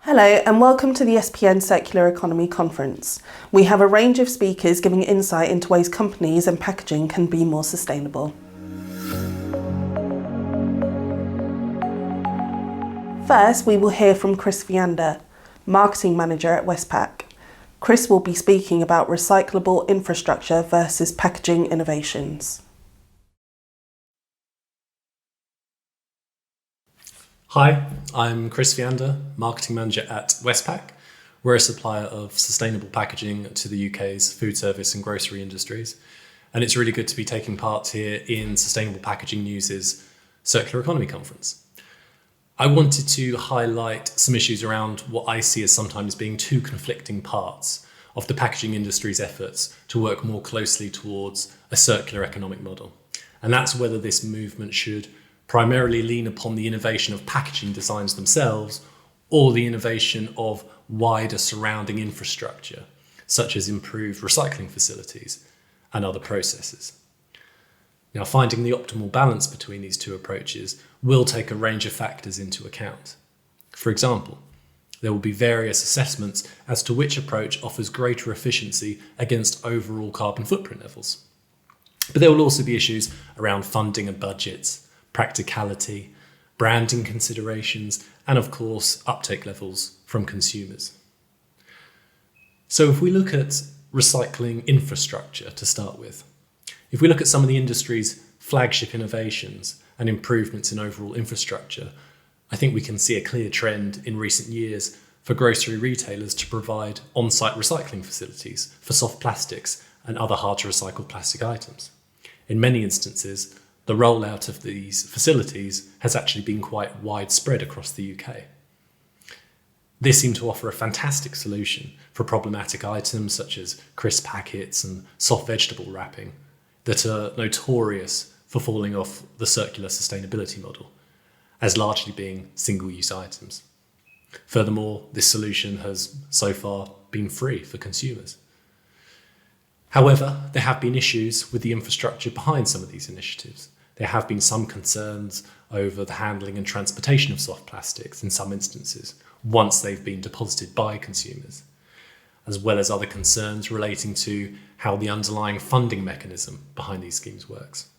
Hello and welcome to the SPN Circular Economy Conference. We have a range of speakers giving insight into ways companies and packaging can be more sustainable. First, we will hear from Chris Viander, Marketing Manager at WestPak. Chris will be speaking about recyclable infrastructure versus packaging innovations. Hi, I'm Chris Viander, Marketing Manager at WestPak. We're a supplier of sustainable packaging to the UK's food service and grocery industries. And it's really good to be taking part here in Sustainable Packaging News' Circular Economy Conference. I wanted to highlight some issues around what I see as sometimes being two conflicting parts of the packaging industry's efforts to work more closely towards a circular economic model. And that's whether this movement should primarily lean upon the innovation of packaging designs themselves or the innovation of wider surrounding infrastructure, such as improved recycling facilities and other processes. Now, finding the optimal balance between these two approaches will take a range of factors into account. For example, there will be various assessments as to which approach offers greater efficiency against overall carbon footprint levels. But there will also be issues around funding and budgets, practicality, branding considerations, and of course, uptake levels from consumers. So if we look at recycling infrastructure to start with, if we look at some of the industry's flagship innovations and improvements in overall infrastructure, I think we can see a clear trend in recent years for grocery retailers to provide on-site recycling facilities for soft plastics and other hard-to-recycle plastic items. In many instances, the rollout of these facilities has actually been quite widespread across the UK. This seemed to offer a fantastic solution for problematic items such as crisp packets and soft vegetable wrapping that are notorious for falling off the circular sustainability model, as largely being single-use items. Furthermore, this solution has so far been free for consumers. However, there have been issues with the infrastructure behind some of these initiatives. There have been some concerns over the handling and transportation of soft plastics in some instances, once they've been deposited by consumers, as well as other concerns relating to how the underlying funding mechanism behind these schemes works.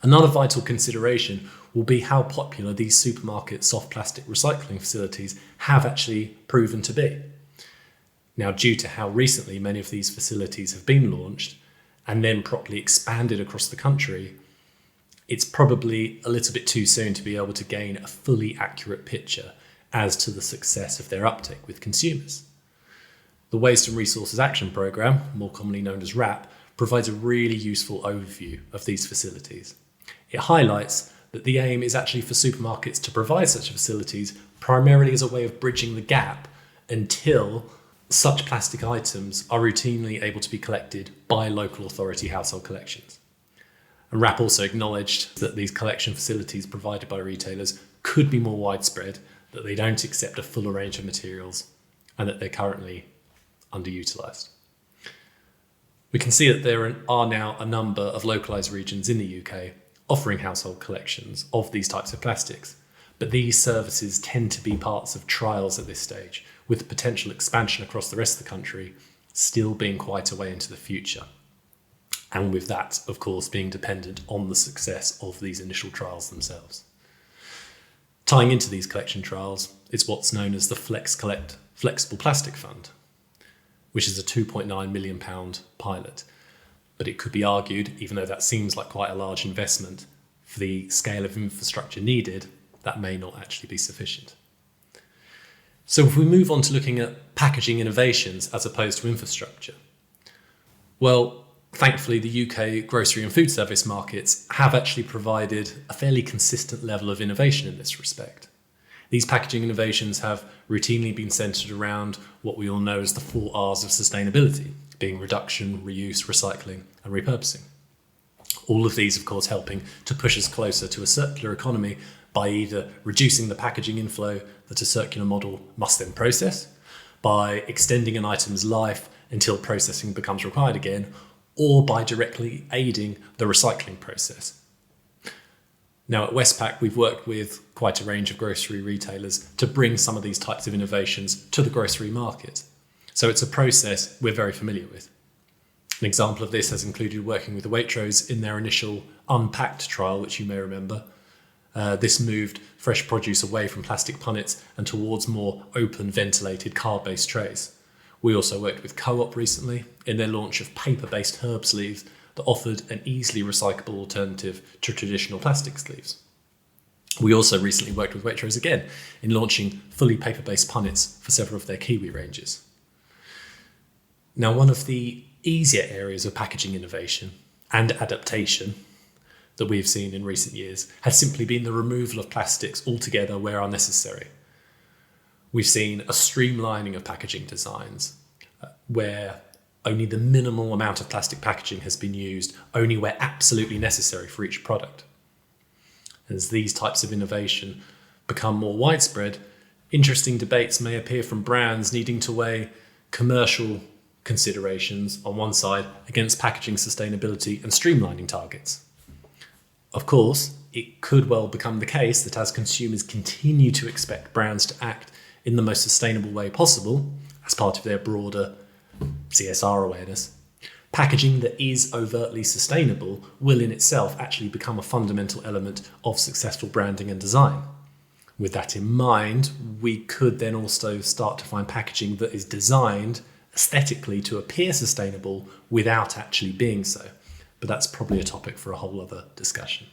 Another vital consideration will be how popular these supermarket soft plastic recycling facilities have actually proven to be. Now, due to how recently many of these facilities have been launched and then properly expanded across the country, it's probably a little bit too soon to be able to gain a fully accurate picture as to the success of their uptake with consumers. The Waste and Resources Action Programme, more commonly known as WRAP, provides a really useful overview of these facilities. It highlights that the aim is actually for supermarkets to provide such facilities primarily as a way of bridging the gap until such plastic items are routinely able to be collected by local authority household collections. And WRAP also acknowledged that these collection facilities provided by retailers could be more widespread, that they don't accept a fuller range of materials, and that they're currently underutilised. We can see that there are now a number of localised regions in the UK offering household collections of these types of plastics, but these services tend to be parts of trials at this stage, with potential expansion across the rest of the country still being quite a way into the future. And with that, of course, being dependent on the success of these initial trials themselves. Tying into these collection trials is what's known as the Flexible Plastic Fund, which is a £2.9 million pilot. But it could be argued, even though that seems like quite a large investment, for the scale of infrastructure needed, that may not actually be sufficient. So if we move on to looking at packaging innovations as opposed to infrastructure, well, thankfully the UK grocery and food service markets have actually provided a fairly consistent level of innovation in this respect. These packaging innovations have routinely been centred around what we all know as the 4 R's of sustainability, being reduction, reuse, recycling and repurposing. All of these, of course, helping to push us closer to a circular economy by either reducing the packaging inflow that a circular model must then process, by extending an item's life until processing becomes required again, or by directly aiding the recycling process. Now at WestPak, we've worked with quite a range of grocery retailers to bring some of these types of innovations to the grocery market. So it's a process we're very familiar with. An example of this has included working with Waitrose in their initial Unpacked trial, which you may remember. This moved fresh produce away from plastic punnets and towards more open, ventilated, card-based trays. We also worked with Co-op recently in their launch of paper-based herb sleeves that offered an easily recyclable alternative to traditional plastic sleeves. We also recently worked with Waitrose again in launching fully paper-based punnets for several of their kiwi ranges. Now, one of the easier areas of packaging innovation and adaptation that we've seen in recent years has simply been the removal of plastics altogether where unnecessary. We've seen a streamlining of packaging designs where only the minimal amount of plastic packaging has been used, only where absolutely necessary for each product. As these types of innovation become more widespread, interesting debates may appear from brands needing to weigh commercial considerations on one side against packaging sustainability and streamlining targets. Of course, it could well become the case that as consumers continue to expect brands to act in the most sustainable way possible, as part of their broader CSR awareness, packaging that is overtly sustainable will in itself actually become a fundamental element of successful branding and design. With that in mind, we could then also start to find packaging that is designed aesthetically to appear sustainable without actually being so. But that's probably a topic for a whole other discussion.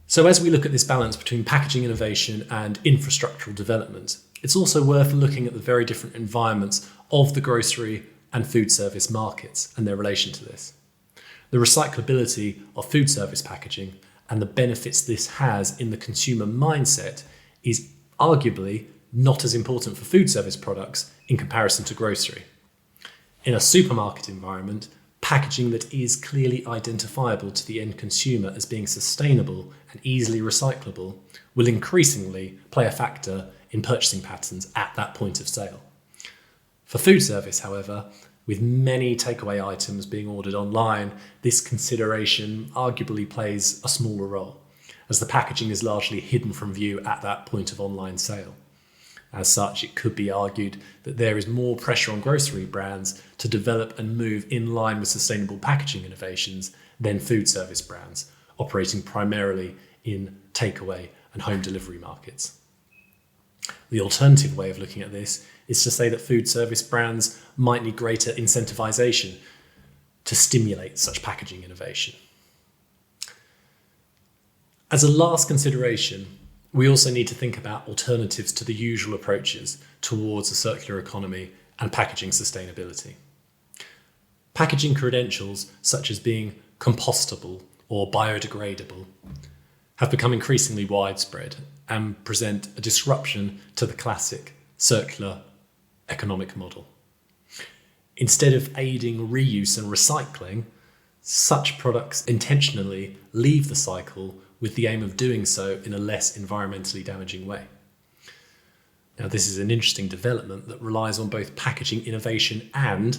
So as we look at this balance between packaging innovation and infrastructural development, it's also worth looking at the very different environments of the grocery and food service markets and their relation to this. The recyclability of food service packaging and the benefits this has in the consumer mindset is arguably not as important for food service products in comparison to grocery. In a supermarket environment, packaging that is clearly identifiable to the end consumer as being sustainable and easily recyclable will increasingly play a factor in purchasing patterns at that point of sale. For food service, however, with many takeaway items being ordered online, this consideration arguably plays a smaller role, as the packaging is largely hidden from view at that point of online sale. As such, it could be argued that there is more pressure on grocery brands to develop and move in line with sustainable packaging innovations than food service brands, operating primarily in takeaway and home delivery markets. The alternative way of looking at this is to say that food service brands might need greater incentivization to stimulate such packaging innovation. As a last consideration, we also need to think about alternatives to the usual approaches towards a circular economy and packaging sustainability. Packaging credentials, such as being compostable or biodegradable, have become increasingly widespread and present a disruption to the classic circular economic model. Instead of aiding reuse and recycling, such products intentionally leave the cycle with the aim of doing so in a less environmentally damaging way. Now, this is an interesting development that relies on both packaging innovation and,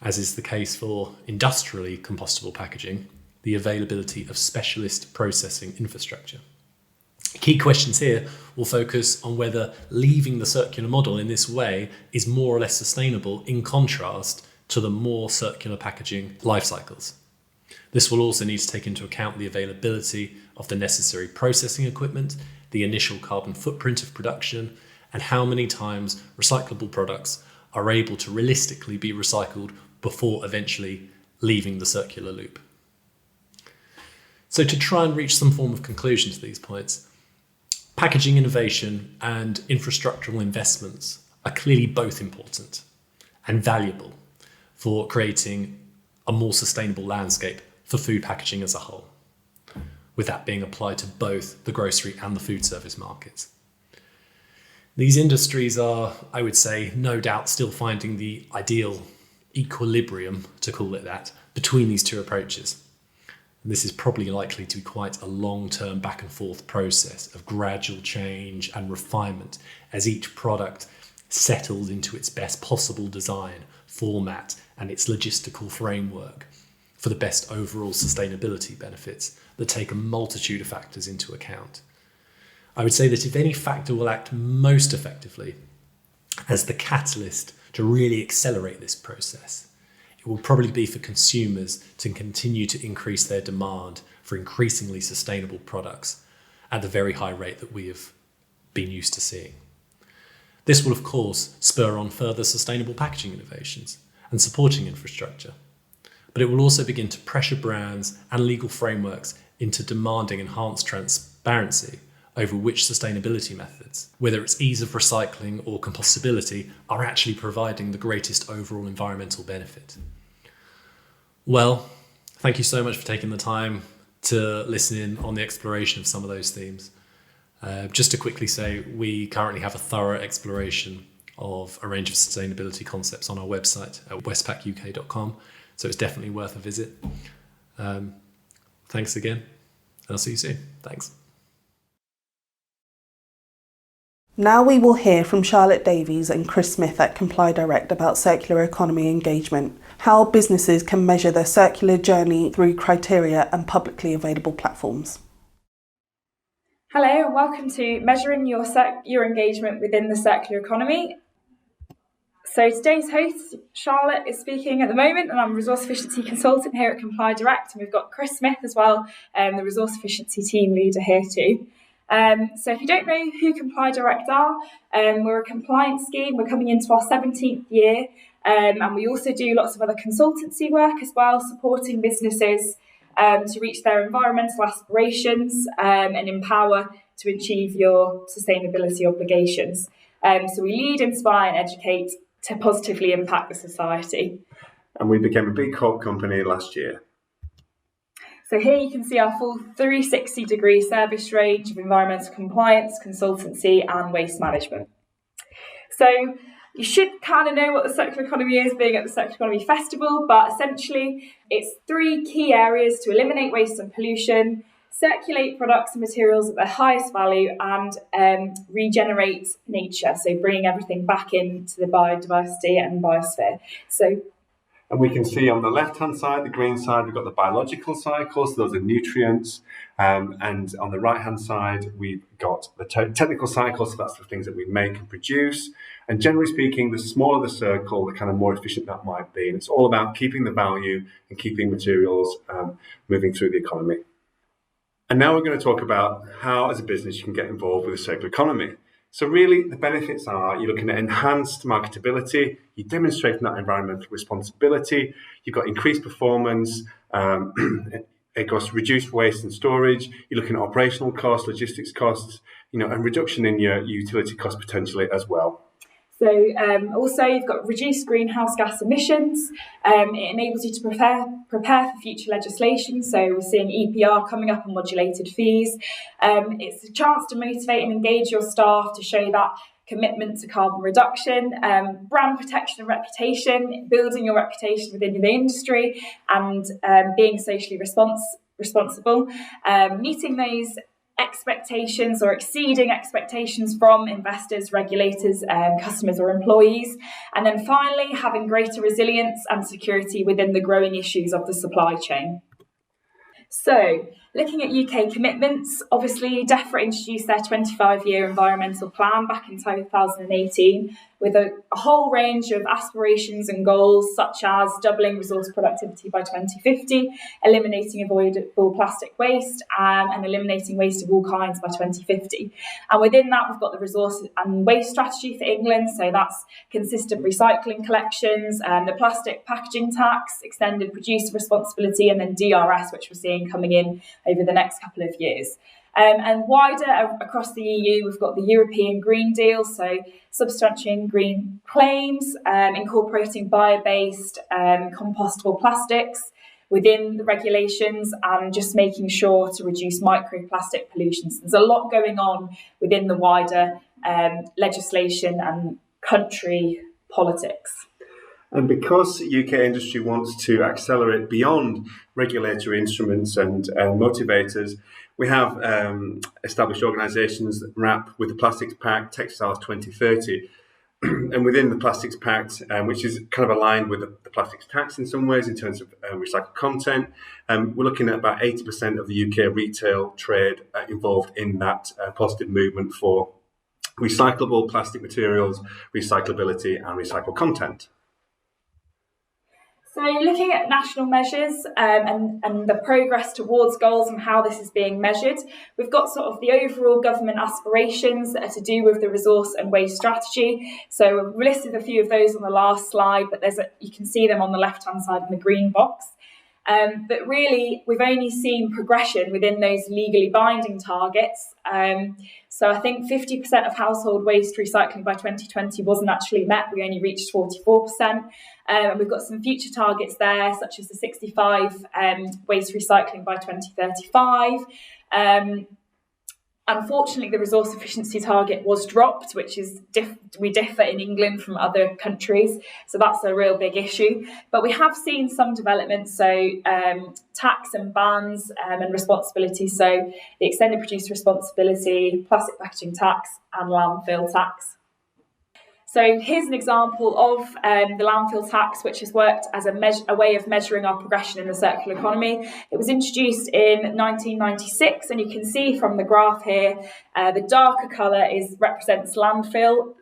as is the case for industrially compostable packaging, the availability of specialist processing infrastructure. Key questions here will focus on whether leaving the circular model in this way is more or less sustainable in contrast to the more circular packaging life cycles. This will also need to take into account the availability of the necessary processing equipment, the initial carbon footprint of production, and how many times recyclable products are able to realistically be recycled before eventually leaving the circular loop. So to try and reach some form of conclusion to these points, packaging innovation and infrastructural investments are clearly both important and valuable for creating a more sustainable landscape for food packaging as a whole, with that being applied to both the grocery and the food service markets. These industries are, I would say, no doubt still finding the ideal equilibrium, to call it that, between these two approaches. And this is probably likely to be quite a long-term back and forth process of gradual change and refinement as each product settles into its best possible design, format, and its logistical framework for the best overall sustainability benefits that take a multitude of factors into account. I would say that if any factor will act most effectively as the catalyst to really accelerate this process, it will probably be for consumers to continue to increase their demand for increasingly sustainable products at the very high rate that we have been used to seeing. This will, of course, spur on further sustainable packaging innovations and supporting infrastructure, but it will also begin to pressure brands and legal frameworks into demanding enhanced transparency over which sustainability methods, whether it's ease of recycling or compostability, are actually providing the greatest overall environmental benefit. Well, thank you so much for taking the time to listen in on the exploration of some of those themes. Just to quickly say, we currently have a thorough exploration of a range of sustainability concepts on our website at westpakuk.com, so it's definitely worth a visit. Thanks again, and I'll see you soon. Thanks. Now we will hear from Charlotte Davies and Chris Smith at Comply Direct about circular economy engagement, how businesses can measure their circular journey through criteria and publicly available platforms. Hello and welcome to Measuring Your Engagement Within the Circular Economy. So today's host, Charlotte, is speaking at the moment, and I'm a resource efficiency consultant here at Comply Direct, and we've got Chris Smith as well, the resource efficiency team leader here too. So if you don't know who Comply Direct are, we're a compliance scheme. We're coming into our 17th year, and we also do lots of other consultancy work as well, supporting businesses to reach their environmental aspirations and empower to achieve your sustainability obligations. So we lead, inspire and educate to positively impact the society. And we became a B Corp company last year. So here you can see our full 360-degree service range of environmental compliance, consultancy and waste management. So you should kind of know what the circular economy is, being at the Circular Economy Festival, but essentially it's 3 key areas to eliminate waste and pollution, circulate products and materials at their highest value, and regenerate nature, so bringing everything back into the biodiversity and biosphere. And we can see on the left-hand side, the green side, we've got the biological cycle, so those are nutrients. And on the right-hand side, we've got the technical cycle, so that's the things that we make and produce. And generally speaking, the smaller the circle, the kind of more efficient that might be. And it's all about keeping the value and keeping materials moving through the economy. And now we're going to talk about how, as a business, you can get involved with the circular economy. So really, the benefits are you're looking at enhanced marketability, you're demonstrating that environmental responsibility, you've got increased performance, it goes to reduced waste and storage, you're looking at operational costs, logistics costs, and reduction in your utility costs potentially as well. So also you've got reduced greenhouse gas emissions. It enables you to prepare for future legislation. So we're seeing EPR coming up on modulated fees. It's a chance to motivate and engage your staff to show that commitment to carbon reduction, brand protection and reputation, building your reputation within the industry, and being socially responsible, meeting those expectations or exceeding expectations from investors, regulators, customers or employees. And then finally, having greater resilience and security within the growing issues of the supply chain. So, looking at UK commitments, obviously DEFRA introduced their 25-year environmental plan back in 2018 with a whole range of aspirations and goals, such as doubling resource productivity by 2050, eliminating avoidable plastic waste, and eliminating waste of all kinds by 2050. And within that, we've got the resource and waste strategy for England, so that's consistent recycling collections, the plastic packaging tax, extended producer responsibility, and then DRS, which we're seeing coming in over the next couple of years. And wider across the EU, we've got the European Green Deal, so substantiating green claims, incorporating bio-based compostable plastics within the regulations, and just making sure to reduce microplastic pollutions. There's a lot going on within the wider legislation and country politics. And because UK industry wants to accelerate beyond regulatory instruments and motivators, we have established organisations that wrap with the Plastics Pact, Textiles 2030. and within the plastics pact, which is kind of aligned with the plastics tax in some ways in terms of recycled content, we're looking at about 80% of the UK retail trade involved in that positive movement for recyclable plastic materials, recyclability, and recycled content. So looking at national measures and the progress towards goals and how this is being measured, we've got sort of the overall government aspirations that are to do with the resource and waste strategy. So we've listed a few of those on the last slide, but you can see them on the left-hand side in the green box. But really, we've only seen progression within those legally binding targets. So I think 50% of household waste recycling by 2020 wasn't actually met. We only reached 44%. And we've got some future targets there, such as the 65 waste recycling by 2035. Unfortunately, the resource efficiency target was dropped, which is we differ in England from other countries, so that's a real big issue. But we have seen some developments, so tax and bans and responsibility, so the extended producer responsibility, plastic packaging tax and landfill tax. So here's an example of the landfill tax, which has worked as a way of measuring our progression in the circular economy. It was introduced in 1996, and you can see from the graph here, the darker colour represents landfill,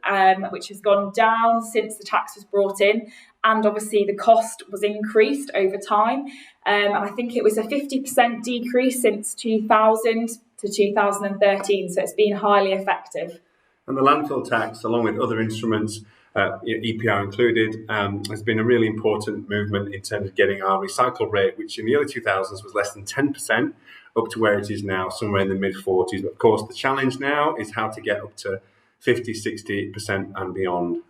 which has gone down since the tax was brought in, and obviously the cost was increased over time. And I think it was a 50% decrease since 2000 to 2013, so it's been highly effective. And the landfill tax, along with other instruments, EPR included, has been a really important movement in terms of getting our recycle rate, which in the early 2000s was less than 10%, up to where it is now, somewhere in the mid-40s. But of course, the challenge now is how to get up to 50, 60% and beyond.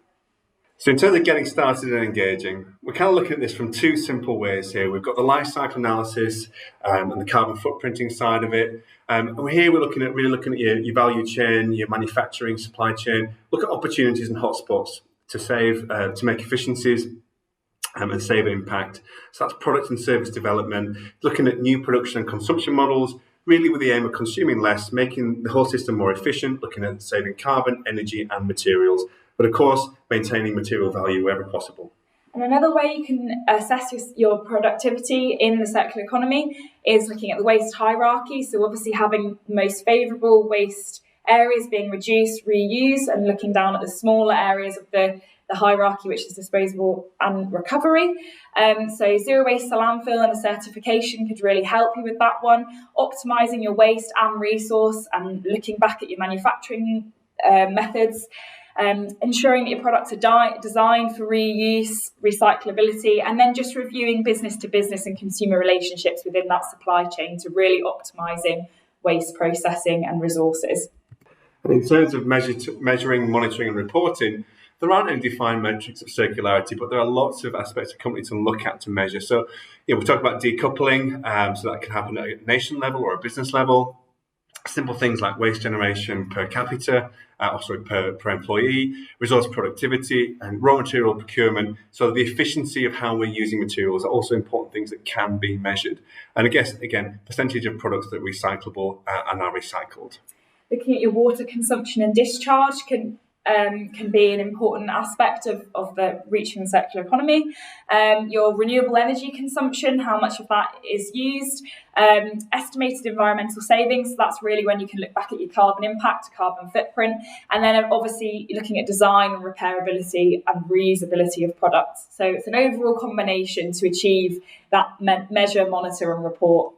So in terms of getting started and engaging, we're kind of looking at this from two simple ways here. We've got the life cycle analysis and the carbon footprinting side of it. And here we're looking at your value chain, your manufacturing supply chain. Look at opportunities and hotspots to make efficiencies and save impact. So that's product and service development, looking at new production and consumption models, really with the aim of consuming less, making the whole system more efficient, looking at saving carbon, energy and materials, but of course, maintaining material value wherever possible. And another way you can assess your productivity in the circular economy is looking at the waste hierarchy. So obviously having the most favourable waste areas being reduced, reused, and looking down at the smaller areas of the hierarchy, which is disposable and recovery. So zero waste to landfill and a certification could really help you with that one. Optimising your waste and resource and looking back at your manufacturing methods. Ensuring that your products are designed for reuse, recyclability, and then just reviewing business to business and consumer relationships within that supply chain to really optimising waste processing and resources. And in terms of measuring, monitoring and reporting, there aren't any defined metrics of circularity, but there are lots of aspects a company can look at to measure. So we talk about decoupling, so that can happen at a nation level or a business level. Simple things like waste generation per capita, per employee, resource productivity and raw material procurement. So the efficiency of how we're using materials are also important things that can be measured. And I guess, again, percentage of products that are recyclable and are recycled. Looking at your water consumption and discharge can be an important aspect of the reaching the circular economy. Your renewable energy consumption, how much of that is used, estimated environmental savings, so that's really when you can look back at your carbon impact, carbon footprint, and then obviously looking at design and repairability and reusability of products. So it's an overall combination to achieve that measure, monitor and report.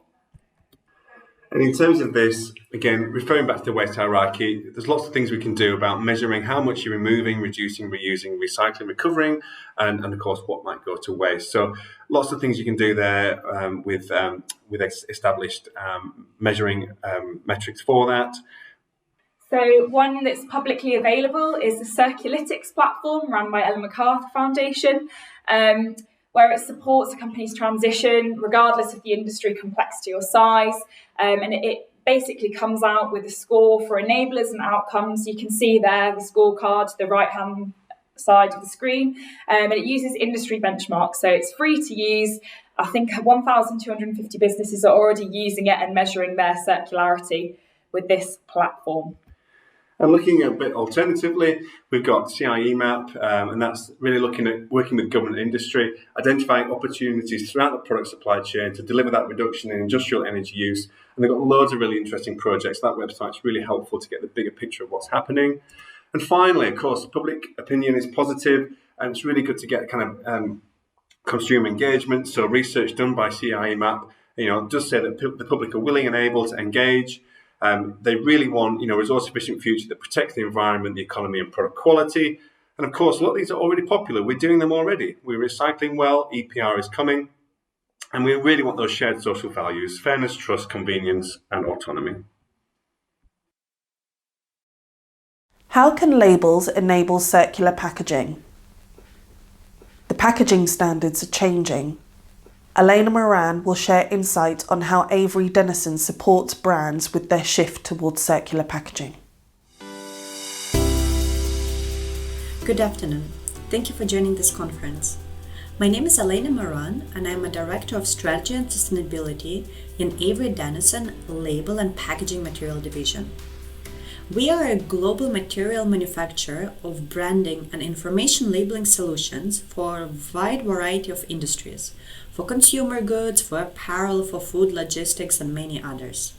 And in terms of this, again, referring back to the waste hierarchy, there's lots of things we can do about measuring how much you're removing, reducing, reusing, recycling, recovering, and of course, what might go to waste. So lots of things you can do there with established measuring metrics for that. So one that's publicly available is the Circulytics platform run by Ellen MacArthur Foundation, where it supports a company's transition regardless of the industry complexity or size. And it basically comes out with a score for enablers and outcomes. You can see there the scorecard to the right-hand side of the screen. And it uses industry benchmarks, so it's free to use. I think 1,250 businesses are already using it and measuring their circularity with this platform. And looking a bit alternatively, we've got CIEMAP, and that's really looking at working with government and industry, identifying opportunities throughout the product supply chain to deliver that reduction in industrial energy use. And they've got loads of really interesting projects. That website's really helpful to get the bigger picture of what's happening. And finally, of course, public opinion is positive, and it's really good to get kind of consumer engagement. So research done by CIEMAP, does say that the public are willing and able to engage. They really want, a resource-efficient future that protects the environment, the economy, and product quality. And of course, a lot of these are already popular. We're doing them already. We're recycling well. EPR is coming. And we really want those shared social values: fairness, trust, convenience, and autonomy. How can labels enable circular packaging? The packaging standards are changing. Elena Moran will share insight on how Avery Dennison supports brands with their shift towards circular packaging. Good afternoon. Thank you for joining this conference. My name is Elena Moran, and I'm a Director of Strategy and Sustainability in Avery Dennison Label and Packaging Material Division. We are a global material manufacturer of branding and information labeling solutions for a wide variety of industries, for consumer goods, for apparel, for food, logistics, and many others.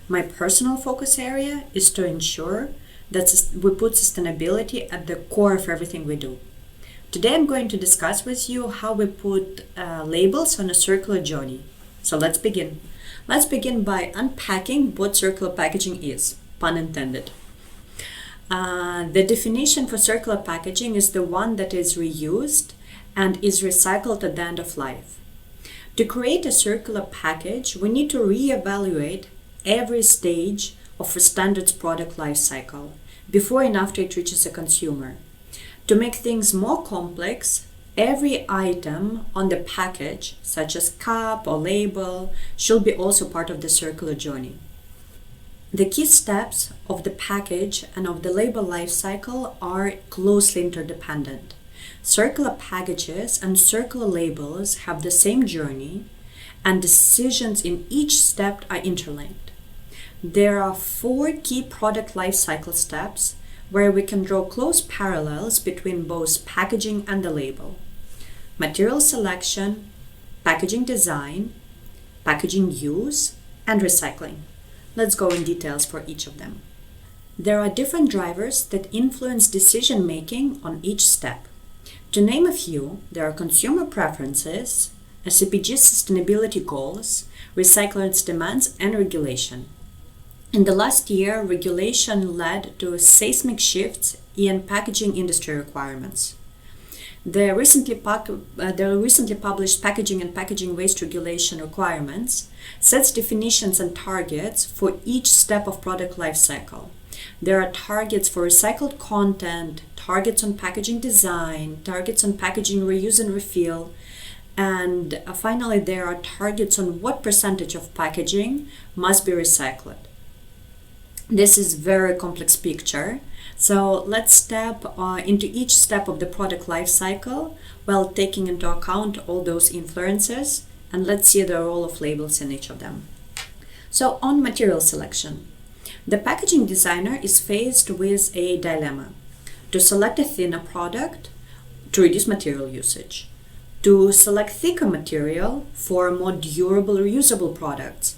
My personal focus area is to ensure that we put sustainability at the core of everything we do. Today I'm going to discuss with you how we put labels on a circular journey. So let's begin. Let's begin by unpacking what circular packaging is. Pun intended. The definition for circular packaging is the one that is reused and is recycled at the end of life. To create a circular package, we need to reevaluate every stage of a standard product life cycle before and after it reaches a consumer. To make things more complex, every item on the package, such as cup or label, should be also part of the circular journey. The key steps of the package and of the label life cycle are closely interdependent. Circular packages and circular labels have the same journey, and decisions in each step are interlinked. There are 4 key product life cycle steps where we can draw close parallels between both packaging and the label: material selection, packaging design, packaging use, and recycling. Let's go in details for each of them. There are different drivers that influence decision-making on each step. To name a few, there are consumer preferences, CPG sustainability goals, recyclers' demands, and regulation. In the last year, regulation led to seismic shifts in packaging industry requirements. The recently published Packaging and Packaging Waste Regulation requirements sets definitions and targets for each step of product life cycle. There are targets for recycled content, targets on packaging design, targets on packaging reuse and refill, and finally there are targets on what percentage of packaging must be recycled. This is a very complex picture. So let's step into each step of the product life cycle while taking into account all those influences, and let's see the role of labels in each of them. So on material selection, the packaging designer is faced with a dilemma: to select a thinner product to reduce material usage, to select thicker material for more durable, reusable products,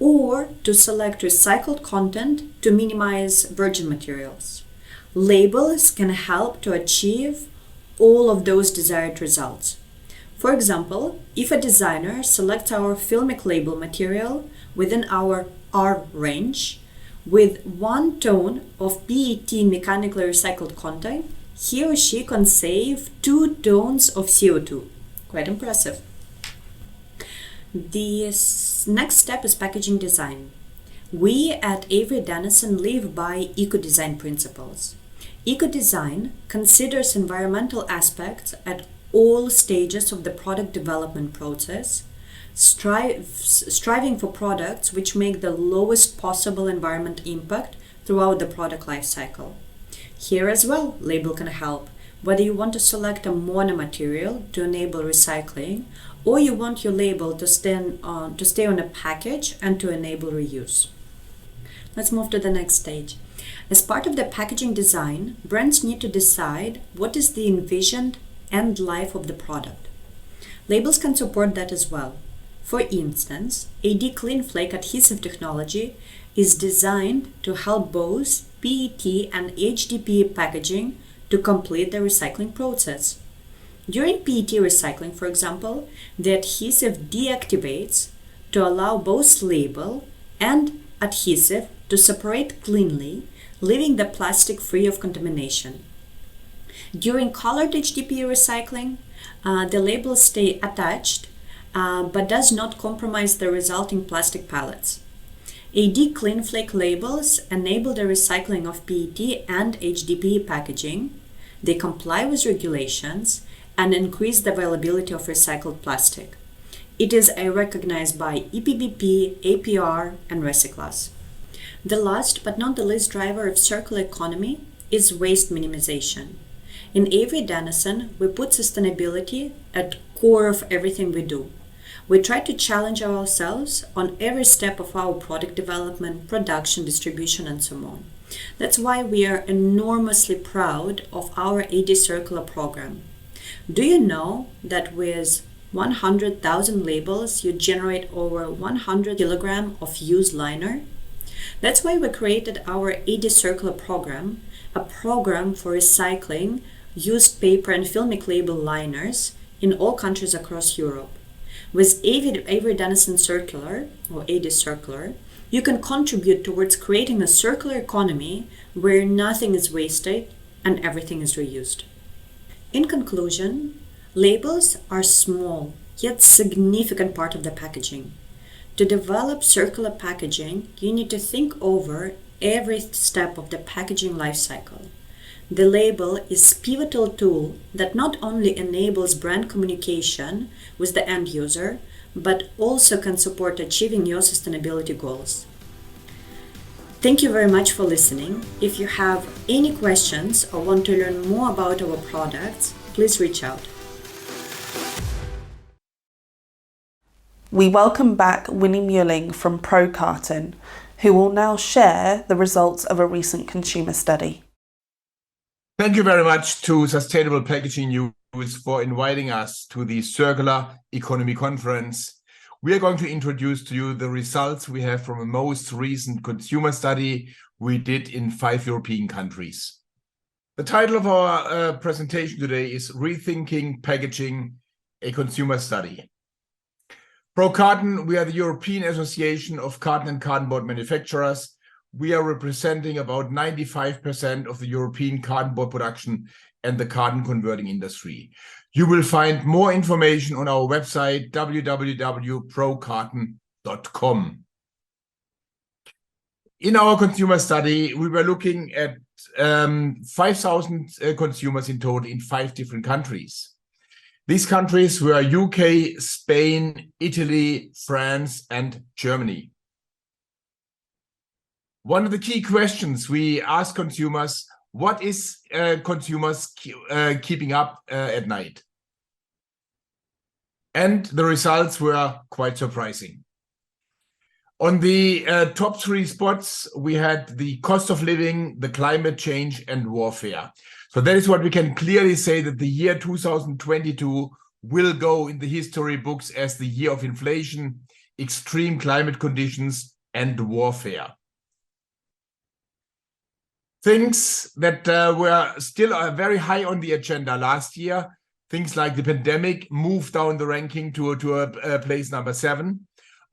or to select recycled content to minimize virgin materials. Labels can help to achieve all of those desired results. For example, if a designer selects our filmic label material within our R range with 1 ton of PET mechanically recycled content, he or she can save 2 tons of CO2. Quite impressive. The next step is packaging design. We at Avery Dennison live by eco-design principles. Eco-design considers environmental aspects at all stages of the product development process, striving for products which make the lowest possible environmental impact throughout the product life cycle. Here as well, label can help. Whether you want to select a monomaterial to enable recycling, or you want your label to stay on a package and to enable reuse. Let's move to the next stage. As part of the packaging design, brands need to decide what is the envisioned end life of the product. Labels can support that as well. For instance, AD Clean Flake adhesive technology is designed to help both PET and HDPE packaging to complete the recycling process. During PET recycling, for example, the adhesive deactivates to allow both label and adhesive to separate cleanly, leaving the plastic free of contamination. During colored HDPE recycling, the labels stay attached but does not compromise the resulting plastic pellets. AD Clean Flake labels enable the recycling of PET and HDPE packaging. They comply with regulations and increase the availability of recycled plastic. It is recognized by EPBP, APR, and Recyclas. The last but not the least driver of circular economy is waste minimization. In Avery Dennison, we put sustainability at the core of everything we do. We try to challenge ourselves on every step of our product development, production, distribution, and so on. That's why we are enormously proud of our AD Circular program. Do you know that with 100,000 labels, you generate over 100 kilograms of used liner? That's why we created our AD Circular program, a program for recycling used paper and filmic label liners in all countries across Europe. With Avery Dennison Circular, or AD Circular, you can contribute towards creating a circular economy where nothing is wasted and everything is reused. In conclusion, labels are small yet significant part of the packaging. To develop circular packaging, you need to think over every step of the packaging life cycle. The label is a pivotal tool that not only enables brand communication with the end user, but also can support achieving your sustainability goals. Thank you very much for listening. If you have any questions or want to learn more about our products, please reach out. We welcome back Winnie Muelling from Carton, who will now share the results of a recent consumer study. Thank you very much to Sustainable Packaging News for inviting us to the Circular Economy Conference. We are going to introduce to you the results we have from a most recent consumer study we did in 5 European countries. The title of our presentation today is Rethinking Packaging, a Consumer Study. Carton, we are the European Association of Carton and Cardboard Manufacturers. We are representing about 95% of the European cardboard production and the carton converting industry. You will find more information on our website, www.procarton.com. In our consumer study, we were looking at 5,000 consumers in total in 5 different countries. These countries were UK, Spain, Italy, France, and Germany. One of the key questions we asked consumers, what is consumers keeping up at night? And the results were quite surprising. On the top 3 spots, we had the cost of living, the climate change, and warfare. So that is what we can clearly say, that the year 2022 will go in the history books as the year of inflation, extreme climate conditions, and warfare. Things that were still very high on the agenda last year, things like the pandemic, moved down the ranking to a place number 7.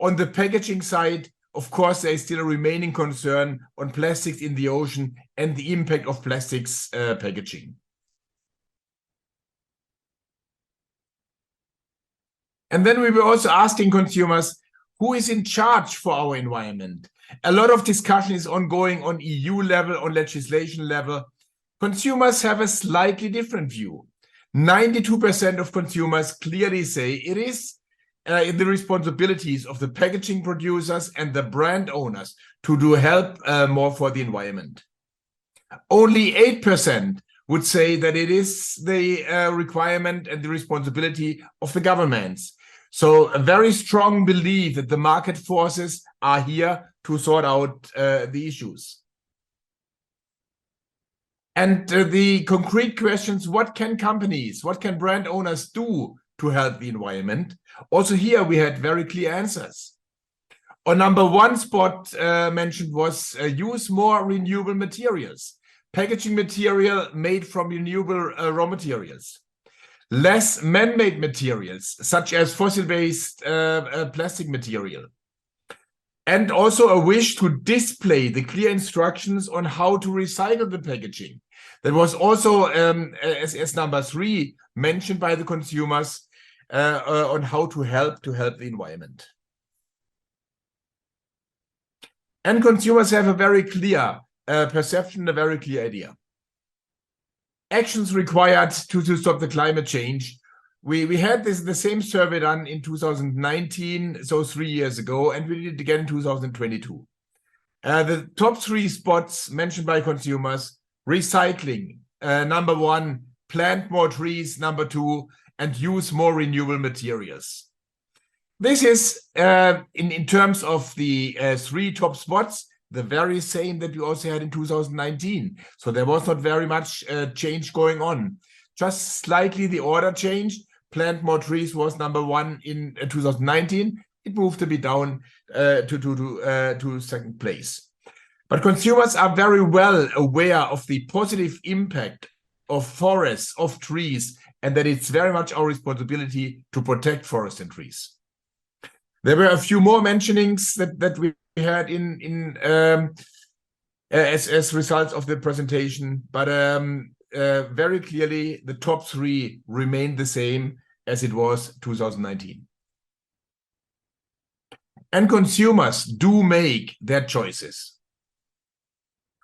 On the packaging side, of course, there is still a remaining concern on plastics in the ocean and the impact of plastics packaging. And then we were also asking consumers, who is in charge for our environment? A lot of discussion is ongoing on EU level, on legislation level. Consumers have a slightly different view. 92% of consumers clearly say it is in the responsibilities of the packaging producers and the brand owners to do help more for the environment. Only 8% would say that it is the requirement and the responsibility of the governments. So a very strong belief that the market forces are here to sort out the issues. And the concrete questions, what can companies, what can brand owners do to help the environment? Also here we had very clear answers. On number one spot mentioned was use more renewable materials, packaging material made from renewable raw materials, less man-made materials such as fossil-based plastic material, and also a wish to display the clear instructions on how to recycle the packaging. That was also, as number 3, mentioned by the consumers on how to help the environment. And consumers have a very clear perception, a very clear idea. Actions required to stop the climate change. We had the same survey done in 2019, so 3 years ago, and we did it again in 2022. The top 3 spots mentioned by consumers: recycling, number 1, plant more trees, number 2, and use more renewable materials. This is, in terms of the 3 top spots, the very same that we also had in 2019. So there was not very much change going on. Just slightly the order changed. Plant more trees was number 1 in 2019. It moved a bit down to second place. But consumers are very well aware of the positive impact of forests, of trees, and that it's very much our responsibility to protect forests and trees. There were a few more mentionings that we had as results of the presentation, but very clearly the top 3 remained the same as it was 2019. And consumers do make their choices.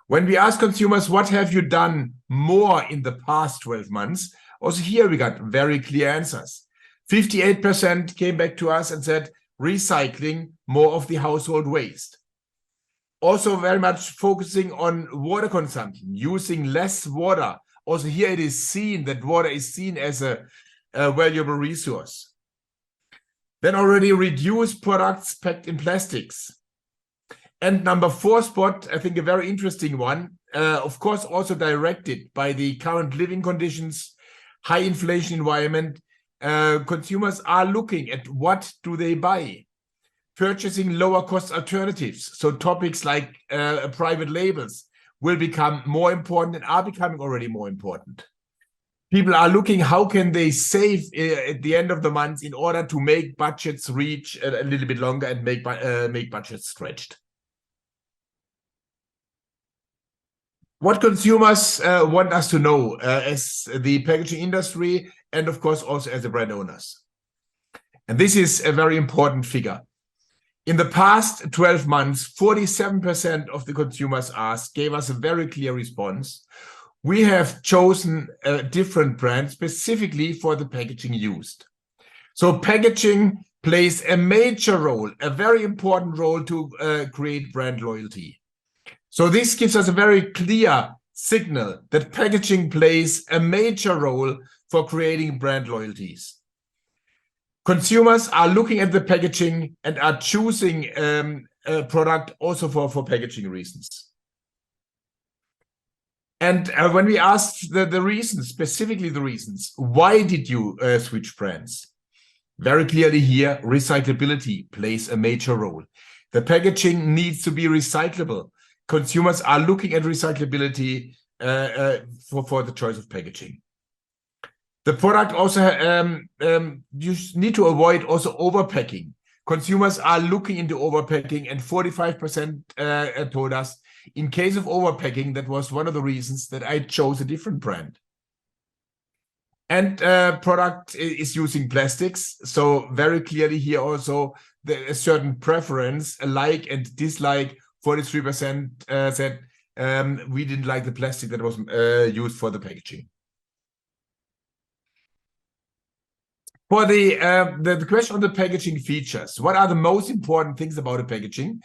When we ask consumers, what have you done more in the past 12 months? Also here we got very clear answers. 58% came back to us and said, recycling more of the household waste. Also very much focusing on water consumption, using less water. Also here it is seen that water is seen as a valuable resource. Then already reduce products packed in plastics. And number 4 spot, I think a very interesting one, of course also directed by the current living conditions, high inflation environment. Consumers are looking at what do they buy, purchasing lower cost alternatives. So topics like private labels will become more important and are becoming already more important. People are looking how can they save at the end of the month in order to make budgets reach a little bit longer and make budgets stretched. What consumers want us to know as the packaging industry and of course also as the brand owners. And this is a very important figure. In the past 12 months, 47% of the consumers asked gave us a very clear response. We have chosen a different brand specifically for the packaging used. So packaging plays a major role, a very important role to create brand loyalty. So this gives us a very clear signal that packaging plays a major role for creating brand loyalties. Consumers are looking at the packaging and are choosing a product also for packaging reasons. And when we asked the reasons, specifically the reasons, why did you switch brands? Very clearly here, recyclability plays a major role. The packaging needs to be recyclable. Consumers are looking at recyclability for the choice of packaging. The product also, you need to avoid also overpacking. Consumers are looking into overpacking, and 45% told us in case of overpacking, that was one of the reasons that I chose a different brand. And product is using plastics. So very clearly here also a certain preference, a like and dislike. 43% said we didn't like the plastic that was used for the packaging. For the question on the packaging features, what are the most important things about the packaging?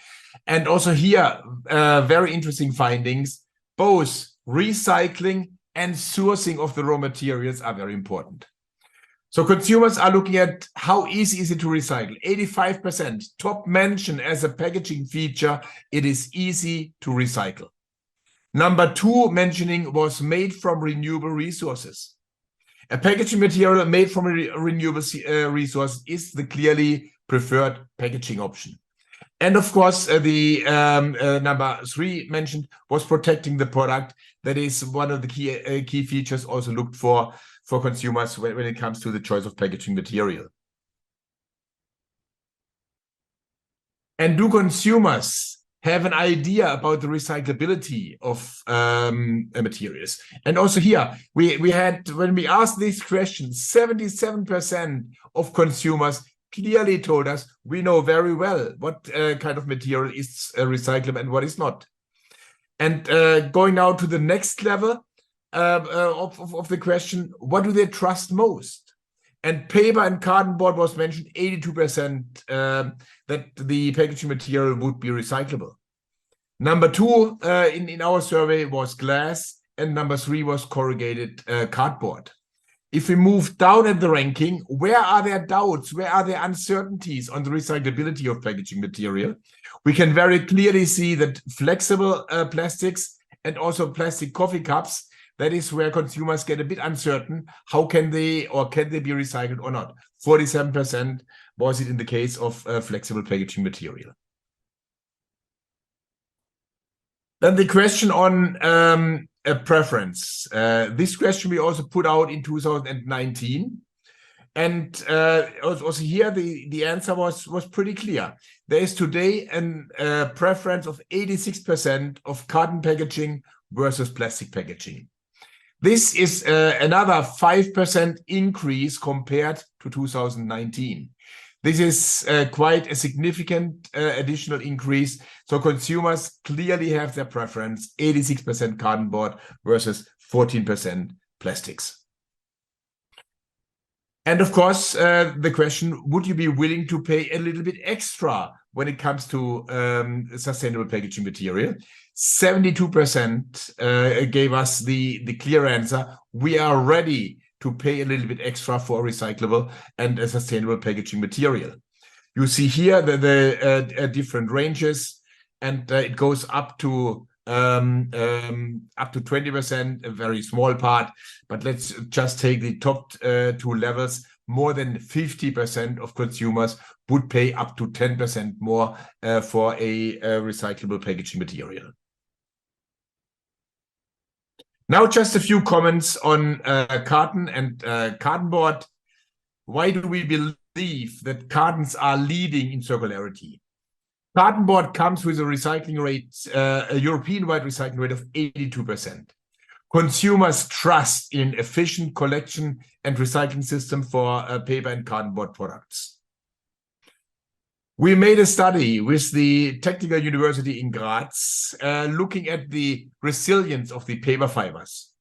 And also here, very interesting findings. Both recycling and sourcing of the raw materials are very important. So consumers are looking at how easy is it to recycle. 85% top mention as a packaging feature, it is easy to recycle. Number two mentioning was made from renewable resources. A packaging material made from a renewable resource is the clearly preferred packaging option. And of course, the number three mentioned was protecting the product. That is one of the key features also looked for consumers when it comes to the choice of packaging material. And do consumers have an idea about the recyclability of materials? And also here, we had, when we asked these questions, 77% of consumers clearly told us we know very well what kind of material is recyclable and what is not. And going now to the next level of the question, what do they trust most? And paper and carton board was mentioned, 82% that the packaging material would be recyclable. Number two in our survey was glass, and number three was corrugated cardboard. If we move down at the ranking, where are there doubts? Where are there uncertainties on the recyclability of packaging material? We can very clearly see that flexible plastics and also plastic coffee cups, that is where consumers get a bit uncertain. How can they be recycled or not? 47% was it in the case of flexible packaging material. Then the question on a preference. This question we also put out in 2019. And also here the answer was pretty clear. There is today a preference of 86% of carton packaging versus plastic packaging. This is another 5% increase compared to 2019. This is quite a significant additional increase. So consumers clearly have their preference, 86% carton board versus 14% plastics. And of course, the question, would you be willing to pay a little bit extra when it comes to sustainable packaging material? 72% gave us the clear answer. We are ready to pay a little bit extra for recyclable and a sustainable packaging material. You see here the different ranges, and it goes up to 20%, a very small part. But let's just take the top two levels. More than 50% of consumers would pay up to 10% more for a recyclable packaging material. Now, just a few comments on carton and carton board. Why do we believe that cartons are leading in circularity? Carton board comes with a recycling rate, a European-wide recycling rate of 82%. Consumers trust in efficient collection and recycling system for paper and carton board products. We made a study with the Technical University in Graz, looking at the resilience of the paper fibers.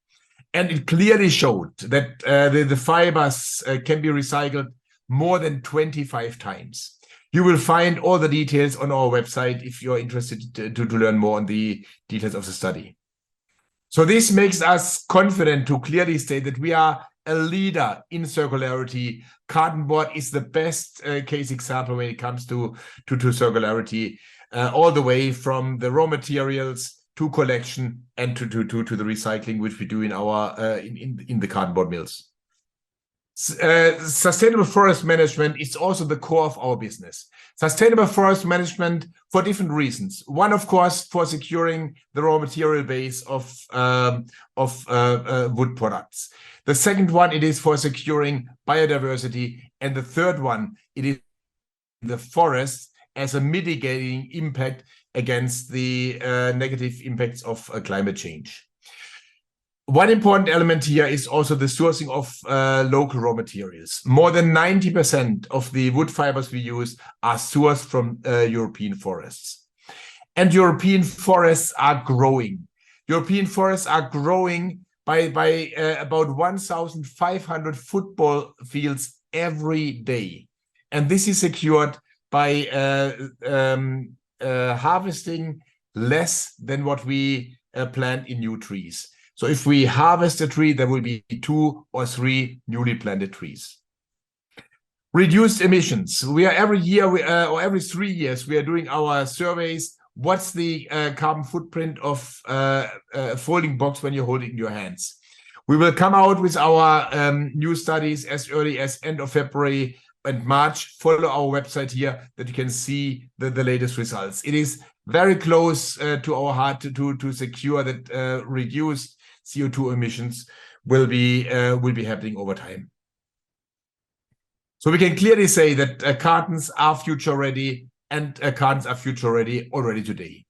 And it clearly showed that the fibers can be recycled more than 25 times. You will find all the details on our website if you're interested to learn more on the details of the study. So this makes us confident to clearly state that we are a leader in circularity. Carton board is the best case example when it comes to circularity, all the way from the raw materials to collection and to the recycling, which we do in our in the carton board mills. Sustainable forest management is also the core of our business. Sustainable forest management for different reasons. One, of course, for securing the raw material base of wood products. The second one, it is for securing biodiversity. And the third one, it is the forest as a mitigating impact against the negative impacts of climate change. One important element here is also the sourcing of local raw materials. More than 90% of the wood fibers we use are sourced from European forests. And European forests are growing. European forests are growing by about 1,500 football fields every day. And this is secured by harvesting less than what we plant in new trees. So if we harvest a tree, there will be 2 or 3 newly planted trees. Reduced emissions. We are every year or every 3 years, we are doing our surveys what's the carbon footprint of a folding box when you hold it in your hands. We will come out with our new studies as early as end of February and March. Follow our website here that you can see the latest results. It is very close to our heart to secure that reduced CO2 emissions will be happening over time. So we can clearly say that cartons are future ready, and cartons are future ready already today.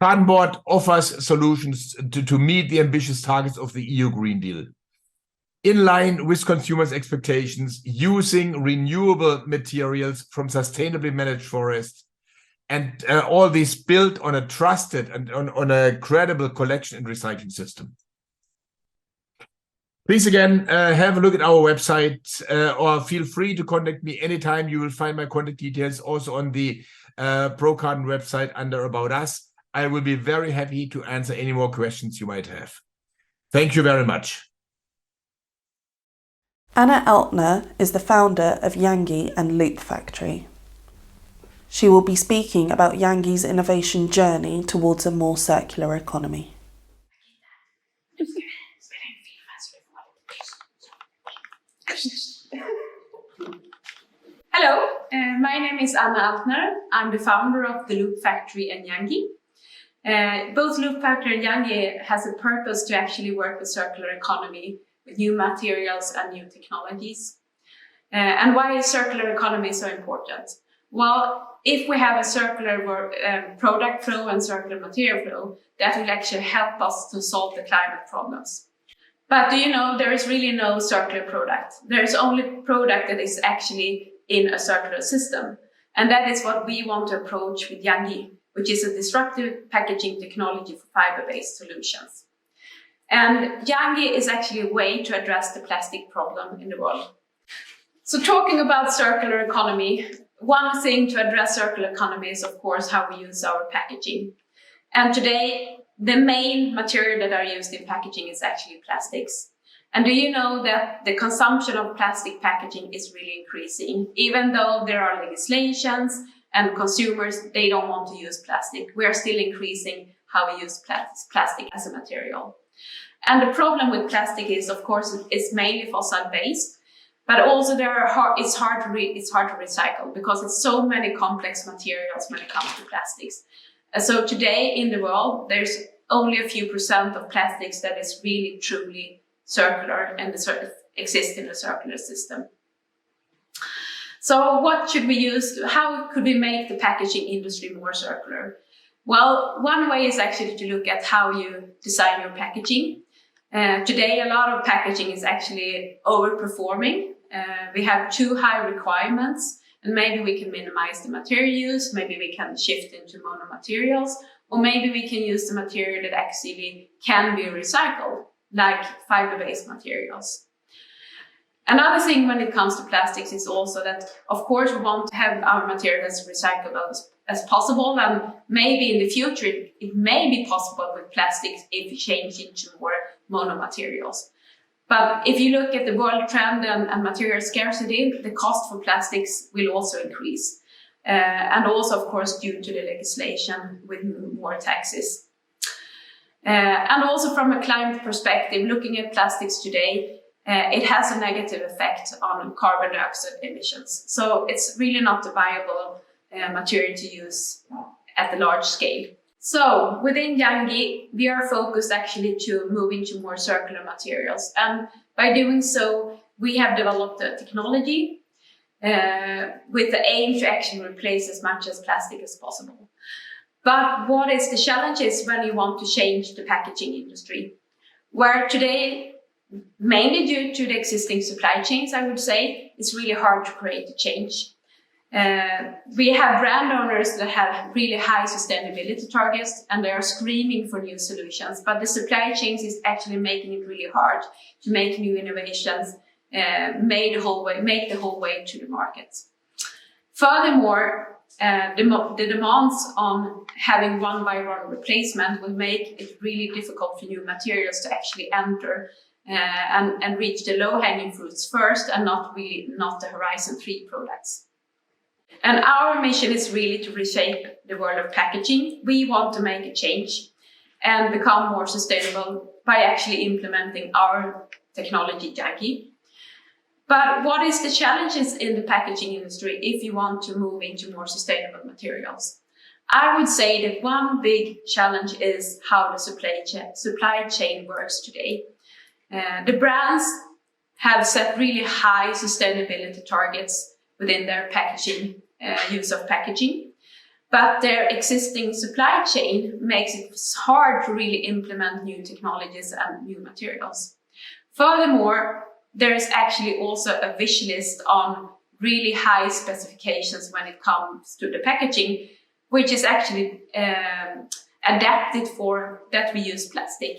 Carton Board offers solutions to meet the ambitious targets of the EU Green Deal. In line with consumers' expectations, using renewable materials from sustainably managed forests, and all this built on a trusted and on a credible collection and recycling system. Please again, have a look at our website or feel free to contact me anytime. You will find my contact details also on the ProCarton website under About Us. I will be very happy to answer any more questions you might have. Thank you very much. Anna Eltner is the founder of Yangi and Loop Factory. She will be speaking about Yangi's innovation journey towards a more circular economy. Hello, my name is Anna Eltner. I'm the founder of the Loop Factory and Yangi. Both Loop Factory and Yangi has a purpose to actually work with circular economy, with new materials and new technologies. And why is circular economy so important? Well, if we have a circular product flow and circular material flow, that will actually help us to solve the climate problems. But do you know, there is really no circular product. There is only product that is actually in a circular system. And that is what we want to approach with Yangi, which is a disruptive packaging technology for fiber-based solutions. And Yangi is actually a way to address the plastic problem in the world. So talking about circular economy, one thing to address circular economy is, of course, how we use our packaging. And today, the main material that are used in packaging is actually plastics. And do you know that the consumption of plastic packaging is really increasing? Even though there are legislations and consumers, they don't want to use plastic, we are still increasing how we use plastic as a material. And the problem with plastic is, of course, it's mainly fossil-based, but also it's hard to recycle because it's so many complex materials when it comes to plastics. So today in the world, there's only a few % of plastics that is really truly circular and exist in a circular system. So what should we use? How could we make the packaging industry more circular? Well, one way is actually to look at how you design your packaging. Today, a lot of packaging is actually overperforming. We have too high requirements, and maybe we can minimize the material use, maybe we can shift into monomaterials, or maybe we can use the material that actually can be recycled, like fiber-based materials. Another thing when it comes to plastics is also that, of course, we want to have our material as recyclable as possible, and maybe in the future it may be possible with plastics if you change into more monomaterials. But if you look at the world trend and material scarcity, the cost for plastics will also increase. And also, of course, due to the legislation with more taxes. And also from a climate perspective, looking at plastics today, it has a negative effect on carbon dioxide emissions. So it's really not a viable material to use at the large scale. So within Yangi, we are focused actually to move into more circular materials. And by doing so, we have developed a technology with the aim to actually replace as much as plastic as possible. But what is the challenge is when you want to change the packaging industry, where today, mainly due to the existing supply chains, I would say, it's really hard to create a change. We have brand owners that have really high sustainability targets and they are screaming for new solutions, but the supply chains is actually making it really hard to make new innovations, make the whole way to the market. Furthermore, the demands on having one-by-one replacement will make it really difficult for new materials to actually enter and reach the low-hanging fruits first and not the Horizon 3 products. And our mission is really to reshape the world of packaging. We want to make a change and become more sustainable by actually implementing our technology, Yangi. But what is the challenges in the packaging industry if you want to move into more sustainable materials? I would say that one big challenge is how the supply chain works today. The brands have set really high sustainability targets within their packaging, use of packaging, but their existing supply chain makes it hard to really implement new technologies and new materials. Furthermore, there is actually also a wish list on really high specifications when it comes to the packaging, which is actually adapted for that we use plastic.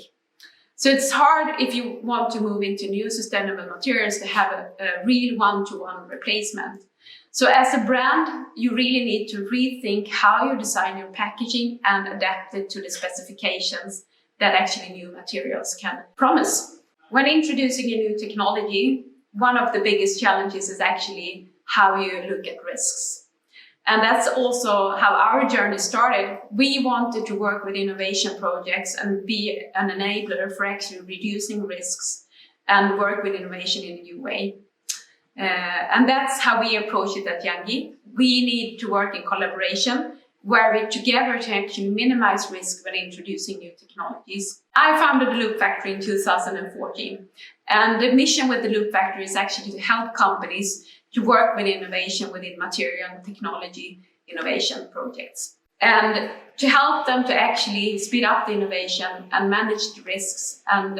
So it's hard if you want to move into new sustainable materials to have a real one-to-one replacement. So as a brand, you really need to rethink how you design your packaging and adapt it to the specifications that actually new materials can promise. When introducing a new technology, one of the biggest challenges is actually how you look at risks. And that's also how our journey started. We wanted to work with innovation projects and be an enabler for actually reducing risks and work with innovation in a new way. And that's how we approach it at Yangi. We need to work in collaboration, where we together to actually minimize risk when introducing new technologies. I founded the Loop Factory in 2014, and the mission with the Loop Factory is actually to help companies to work with innovation within material and technology innovation projects, and to help them to actually speed up the innovation and manage the risks and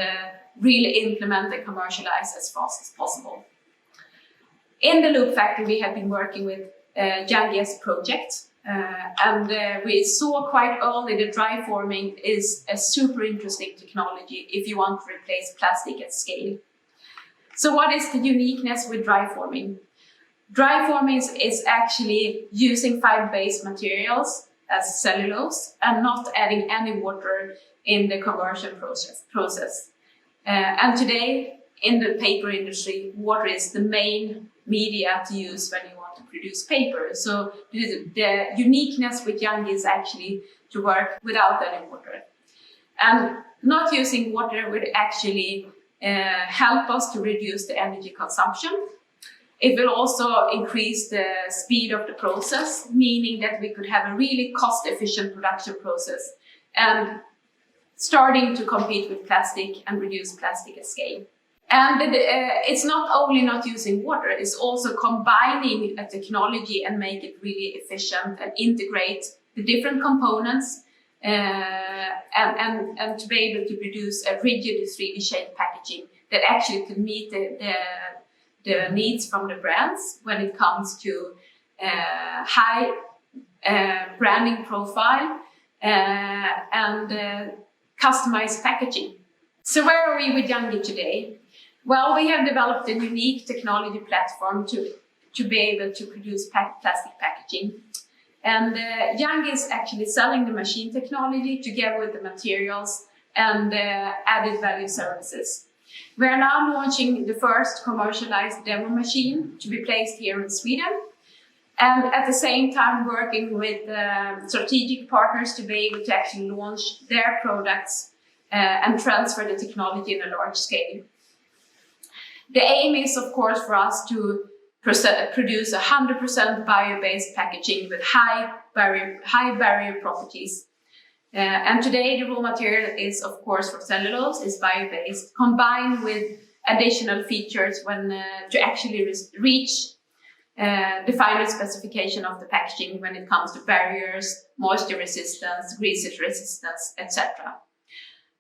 really implement and commercialize as fast as possible. In the Loop Factory, we have been working with Yangi as a project, and we saw quite early that dry forming is a super interesting technology if you want to replace plastic at scale. So what is the uniqueness with dry forming? Dry forming is actually using fiber-based materials as cellulose and not adding any water in the conversion process. And today, in the paper industry, water is the main media to use when you want to produce paper. So the uniqueness with Yangi is actually to work without any water. And not using water would actually help us to reduce the energy consumption. It will also increase the speed of the process, meaning that we could have a really cost-efficient production process and starting to compete with plastic and reduce plastic at scale. And it's not only not using water, it's also combining a technology and make it really efficient and integrate the different components and to be able to produce a rigid 3D shaped packaging that actually could meet the needs from the brands when it comes to high branding profile and customized packaging. So where are we with Yangi today? Well, we have developed a unique technology platform to be able to produce plastic packaging. And Yangi is actually selling the machine technology together with the materials and added value services. We are now launching the first commercialized demo machine to be placed here in Sweden. And at the same time working with strategic partners to be able to actually launch their products and transfer the technology in a large scale. The aim is, of course, for us to produce 100% bio-based packaging with high barrier properties. And today the raw material is, of course, for cellulose, is bio-based, combined with additional features when to actually reach the final specification of the packaging when it comes to barriers, moisture resistance, grease resistance, etc.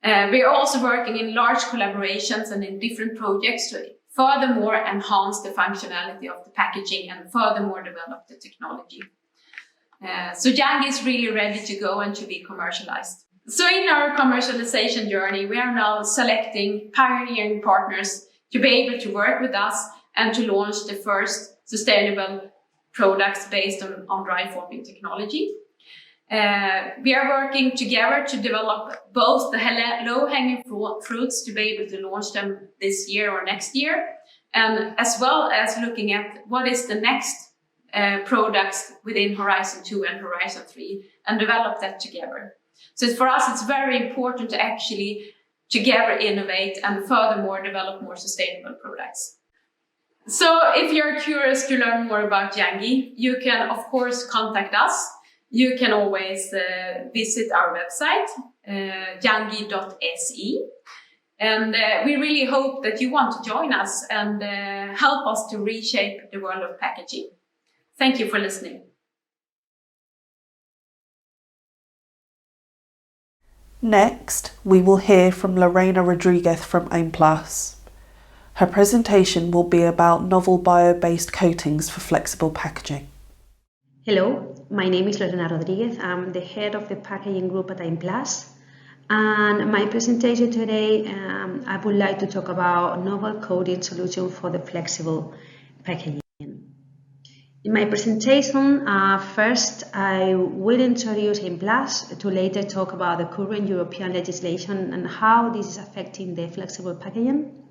We are also working in large collaborations and in different projects to furthermore enhance the functionality of the packaging and furthermore develop the technology. So Yangi is really ready to go and to be commercialized. So in our commercialization journey, we are now selecting pioneering partners to be able to work with us and to launch the first sustainable products based on dry forming technology. We are working together to develop both the low-hanging fruits to be able to launch them this year or next year, and as well as looking at what is the next products within Horizon 2 and Horizon 3 and develop that together. So for us, it's very important to actually together innovate and furthermore develop more sustainable products. So if you're curious to learn more about Yangi, you can of course contact us. You can always visit our website, yangi.se. And we really hope that you want to join us and help us to reshape the world of packaging. Thank you for listening. Next, we will hear from Lorena Rodriguez from Aimplas. Her presentation will be about novel bio-based coatings for flexible packaging. Hello, my name is Lorena Rodriguez. I'm the head of the packaging group at Aimplas. And my presentation today, I would like to talk about novel coating solutions for the flexible packaging. In my presentation, first I will introduce Aimplas to later talk about the current European legislation and how this is affecting the flexible packaging.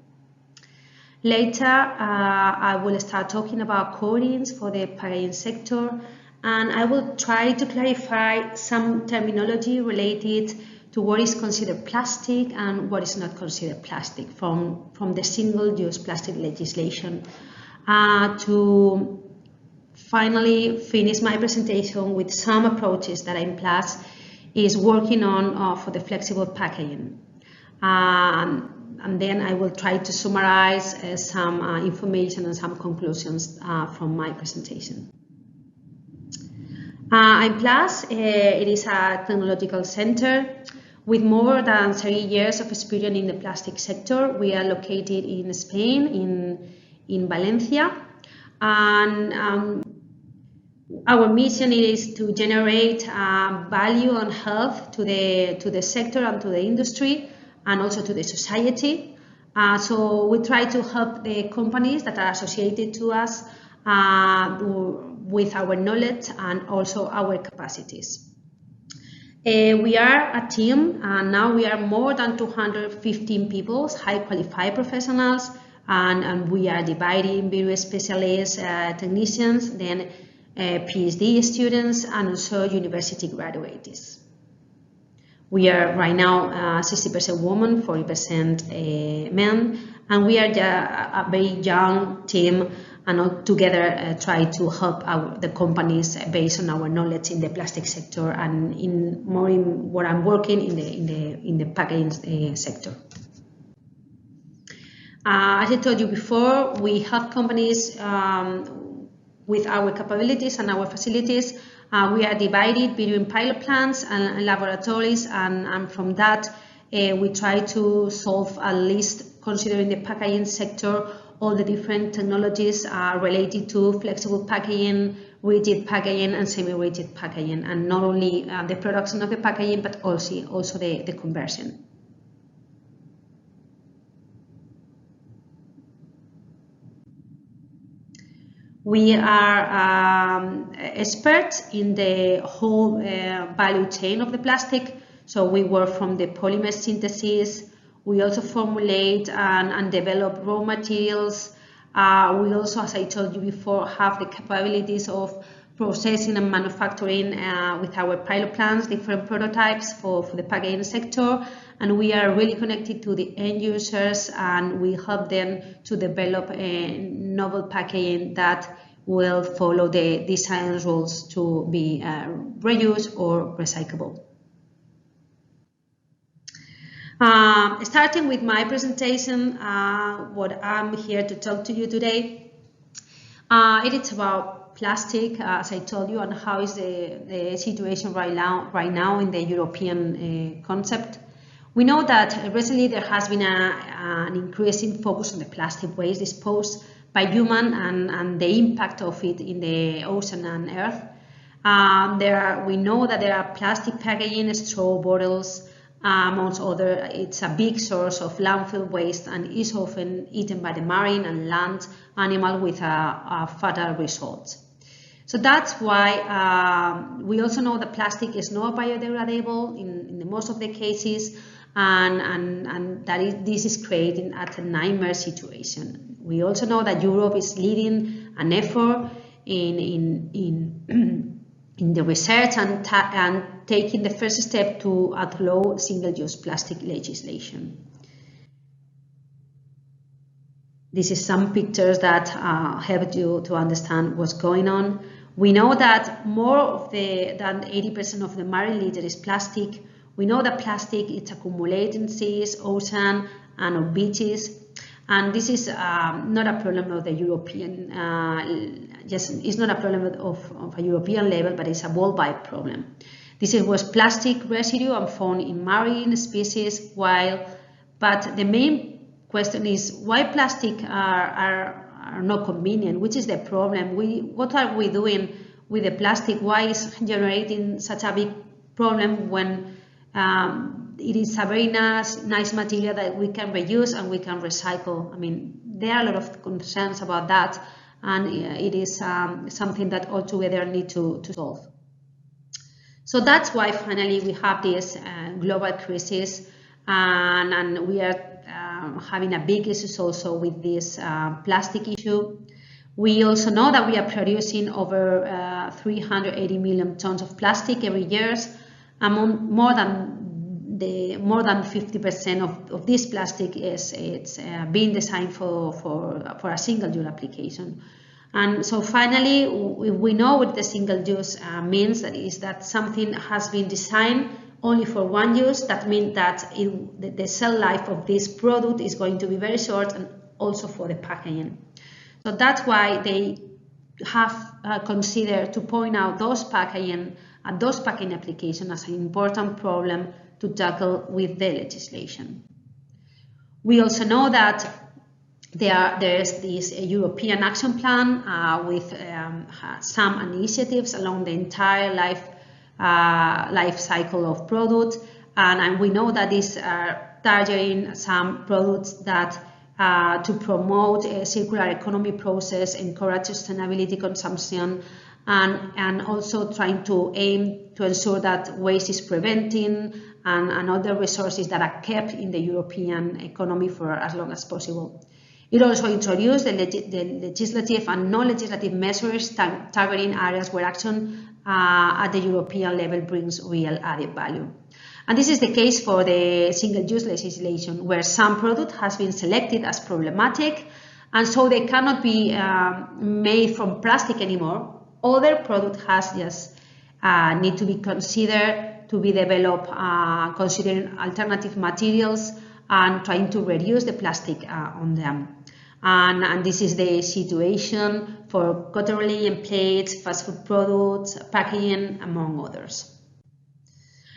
Later, I will start talking about coatings for the packaging sector, and I will try to clarify some terminology related to what is considered plastic and what is not considered plastic from the single-use plastic legislation to finally finish my presentation with some approaches that Aimplas is working on for the flexible packaging. And then I will try to summarize some information and some conclusions from my presentation. Aimplas, it is a technological center with more than 30 years of experience in the plastic sector. We are located in Spain, in Valencia, and our mission is to generate value and health to the sector and to the industry and also to the society. So we try to help the companies that are associated to us with our knowledge and also our capacities. We are a team, and now we are more than 215 people, high qualified professionals, and we are divided in various specialists, technicians, then PhD students, and also university graduates. We are right now 60% women, 40% men, and we are a very young team, and all together try to help the companies based on our knowledge in the plastic sector and in what I'm working in the packaging sector. As I told you before, we help companies with our capabilities and our facilities. We are divided between pilot plants and laboratories, and from that we try to solve, at least considering the packaging sector, all the different technologies related to flexible packaging, rigid packaging, and semi-rigid packaging, and not only the production of the packaging, but also the conversion. We are experts in the whole value chain of the plastic. So we work from the polymer synthesis. We also formulate and develop raw materials. We also, as I told you before, have the capabilities of processing and manufacturing with our pilot plants, different prototypes for the packaging sector. And we are really connected to the end users, and we help them to develop a novel packaging that will follow the design rules to be reused or recyclable. Starting with my presentation, what I'm here to talk to you today, it is about plastic, as I told you, and how is the situation right now in the European concept. We know that recently there has been an increasing focus on the plastic waste disposed by human and the impact of it in the ocean and earth. We know that there are plastic packaging, straw bottles, amongst other. It's a big source of landfill waste and is often eaten by the marine and land animal with a fatal result. So that's why we also know that plastic is not biodegradable in most of the cases, and this is creating a nightmare situation. We also know that Europe is leading an effort in the research and taking the first step to outlaw single-use plastic legislation. This is some pictures that help you to understand what's going on. We know that more than 80% of the marine litter is plastic. We know that plastic is accumulating in seas, ocean, and on beaches. And this is not a problem of the European, it's not a problem of a European level, but it's a worldwide problem. This was plastic residue and found in marine species, but the main question is why plastic are not convenient. Which is the problem? What are we doing with the plastic? Why is generating such a big problem when it is a very nice material that we can reuse and we can recycle? I mean, there are a lot of concerns about that, and it is something that altogether need to solve. So that's why finally we have this global crisis, and we are having a big issue also with this plastic issue. We also know that we are producing over 380 million tons of plastic every year, and more than 50% of this plastic is being designed for a single-use application. And so finally, we know what the single-use means. That is that something has been designed only for one use. That means that the shelf life of this product is going to be very short, and also for the packaging. So that's why they have considered to point out those packaging applications as an important problem to tackle with the legislation. We also know that there's this European action plan with some initiatives along the entire life cycle of products, and we know that these are targeting some products that to promote a circular economy process, encourage sustainability consumption, and also trying to aim to ensure that waste is preventing and other resources that are kept in the European economy for as long as possible. It also introduced the legislative and non-legislative measures targeting areas where action at the European level brings real added value. And this is the case for the single-use legislation, where some product has been selected as problematic, and so they cannot be made from plastic anymore. Other product has just need to be considered to be developed, considering alternative materials and trying to reduce the plastic on them. And this is the situation for cutlery and plates, fast food products, packaging, among others.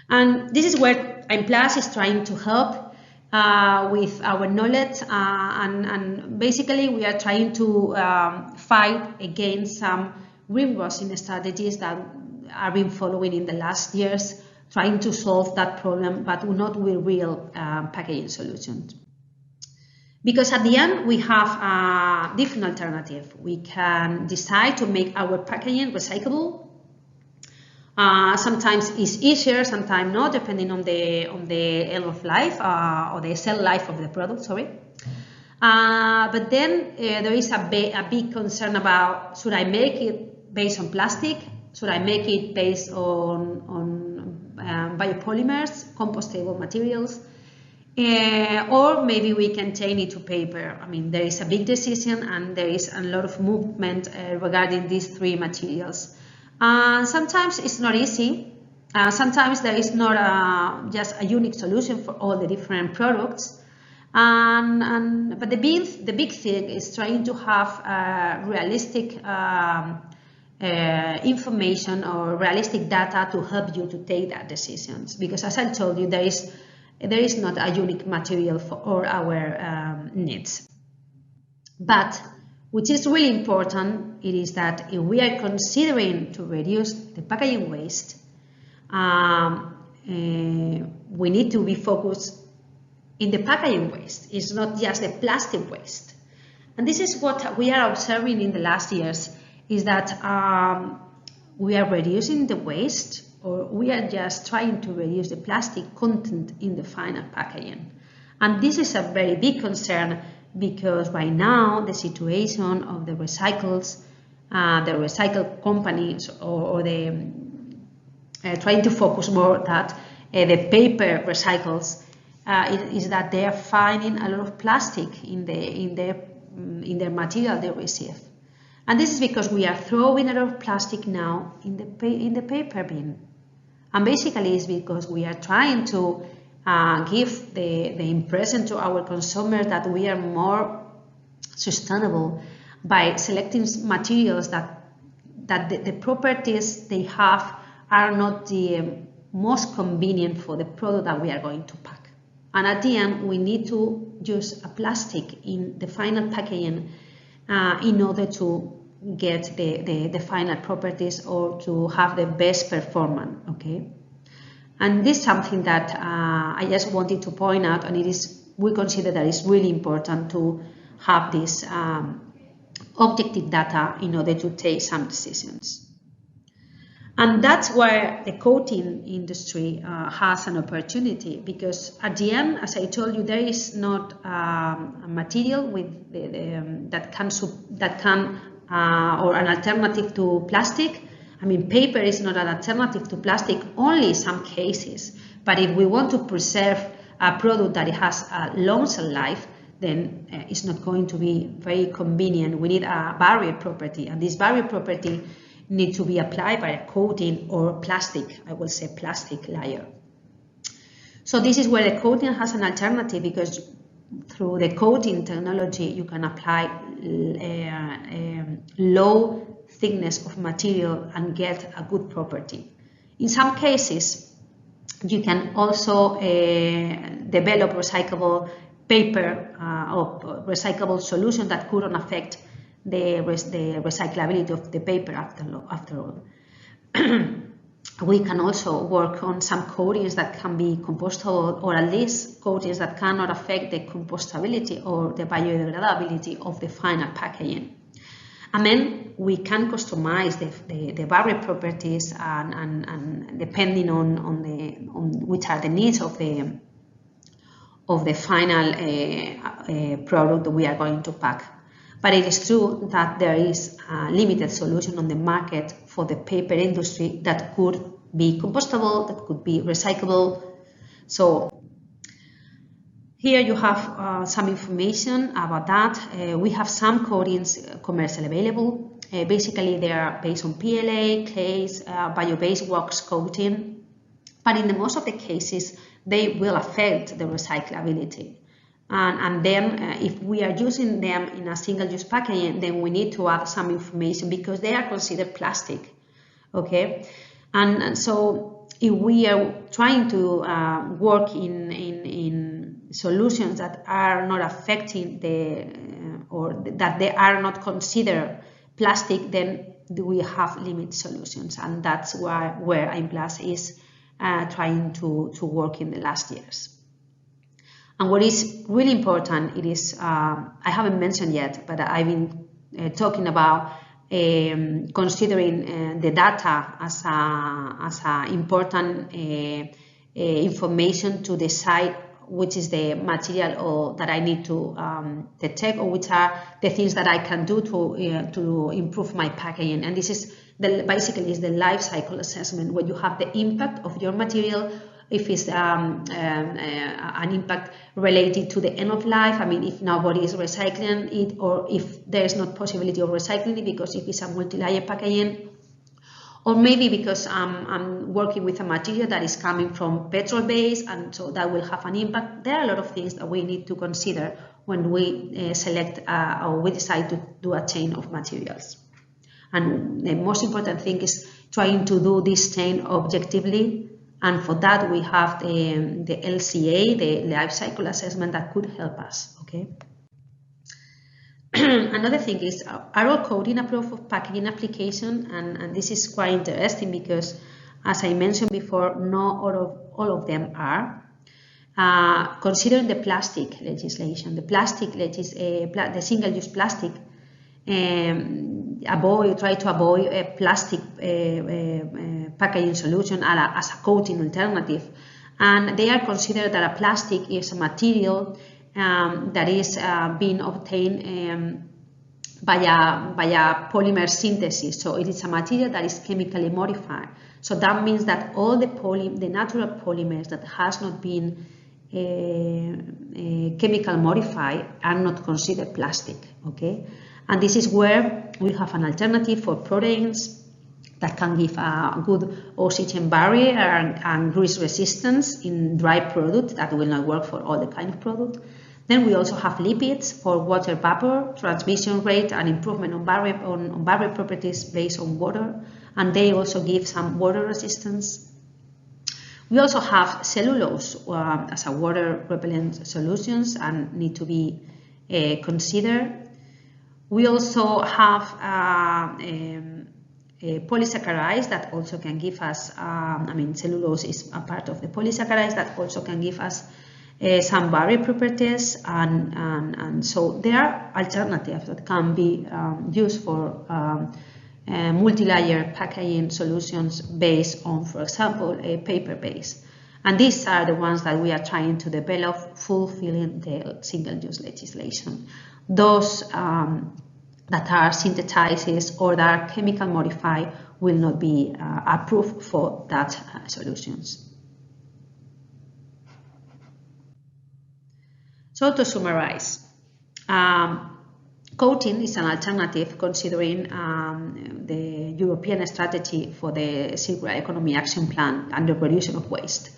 And this is where Aimplas is trying to help with our knowledge, and basically we are trying to fight against some greenwashing strategies that are being following in the last years, trying to solve that problem, but not with real packaging solutions. Because at the end, we have a different alternative. We can decide to make our packaging recyclable. Sometimes it's easier, sometimes not, depending on the end of life or the shelf life of the product. Sorry. But then there is a big concern about: should I make it based on plastic? Should I make it based on biopolymers, compostable materials? Or maybe we can change it to paper. I mean, there is a big decision, and there is a lot of movement regarding these three materials. Sometimes it's not easy. Sometimes there is not just a unique solution for all the different products. But the big thing is trying to have realistic information or realistic data to help you to take that decisions. Because as I told you, there is not a unique material for all our needs. But which is really important, it is that if we are considering to reduce the packaging waste, we need to be focused in the packaging waste. It's not just the plastic waste. And this is what we are observing in the last years, is that we are reducing the waste, or we are just trying to reduce the plastic content in the final packaging. And this is a very big concern, because right now the situation of the recycles the recycle companies or the trying to focus more that the paper recycles is that they are finding a lot of plastic in their material they receive, and this is because we are throwing a lot of plastic now in the paper bin, and basically it's because we are trying to give the impression to our consumers that we are more sustainable by selecting materials that the properties they have are not the most convenient for the product that we are going to pack. And at the end, we need to use a plastic in the final packaging in order to get the final properties or to have the best performance, okay? And this is something that I just wanted to point out, and we consider that it's really important to have this objective data in order to take some decisions. And that's where the coating industry has an opportunity, because at the end, as I told you, there is not a material with that can or an alternative to plastic. I mean, paper is not an alternative to plastic, only in some cases. But if we want to preserve a product that it has a long shelf life, then it's not going to be very convenient. We need a barrier property, and this barrier property need to be applied by a coating or plastic, I will say plastic layer. So this is where the coating has an alternative, because through the coating technology you can apply low thickness of material and get a good property. In some cases you can also develop recyclable paper or recyclable solution that couldn't affect the recyclability of the paper after all. We can also work on some coatings that can be compostable, or at least coatings that cannot affect the compostability or the biodegradability of the final packaging. And then we can customize the barrier properties and depending on which are the needs of the final product that we are going to pack. But it is true that there is a limited solution on the market for the paper industry that could be compostable, that could be recyclable. So here you have some information about that. We have some coatings commercially available. Basically, they are based on PLA, clays, bio-based wax coating. But in most of the cases, they will affect the recyclability. And then if we are using them in a single-use packaging, then we need to add some information because they are considered plastic, okay? And so if we are trying to work in solutions that are not affecting or that they are not considered plastic, then we have limited solutions, and that's where Aimplas is trying to work in the last years. And what is really important, it is, I haven't mentioned yet, but I've been talking about considering the data as a important information to decide which is the material that I need to detect, or which are the things that I can do to improve my packaging. And this is basically is the life cycle assessment, where you have the impact of your material, if it's an impact related to the end of life, I mean, if nobody is recycling it, or if there is not possibility of recycling it because if it's a multi-layer packaging, or maybe because I'm working with a material that is coming from petrol-based, and so that will have an impact. There are a lot of things that we need to consider when we select or we decide to do a chain of materials. And the most important thing is trying to do this chain objectively. And for that, we have the LCA, the life cycle assessment, that could help us, okay? Another thing is, are all coating approved for packaging application? And this is quite interesting because, as I mentioned before, not all of them are. Considering the plastic legislation, the single-use plastic, try to avoid a plastic packaging solution as a coating alternative, and they are considered that a plastic is a material that is being obtained via polymer synthesis. So it is a material that is chemically modified. So that means that all the natural polymers that has not been chemical modified are not considered plastic. Okay, and this is where we have an alternative for proteins that can give a good oxygen barrier and grease resistance in dry product that will not work for all the kind of product. Then we also have lipids for water vapor, transmission rate, and improvement on barrier properties based on water, and they also give some water resistance. We also have cellulose as a water repellent solutions and need to be considered. We also have polysaccharides that also can give us, cellulose is a part of the polysaccharides that also can give us some barrier properties, and so there are alternatives that can be used for multi-layer packaging solutions based on, for example, a paper base. And these are the ones that we are trying to develop, fulfilling the single-use legislation. Those that are synthesized or that are chemical modified will not be approved for that solutions. So to summarize, coating is an alternative considering the European strategy for the Circular Economy Action Plan and the reduction of waste.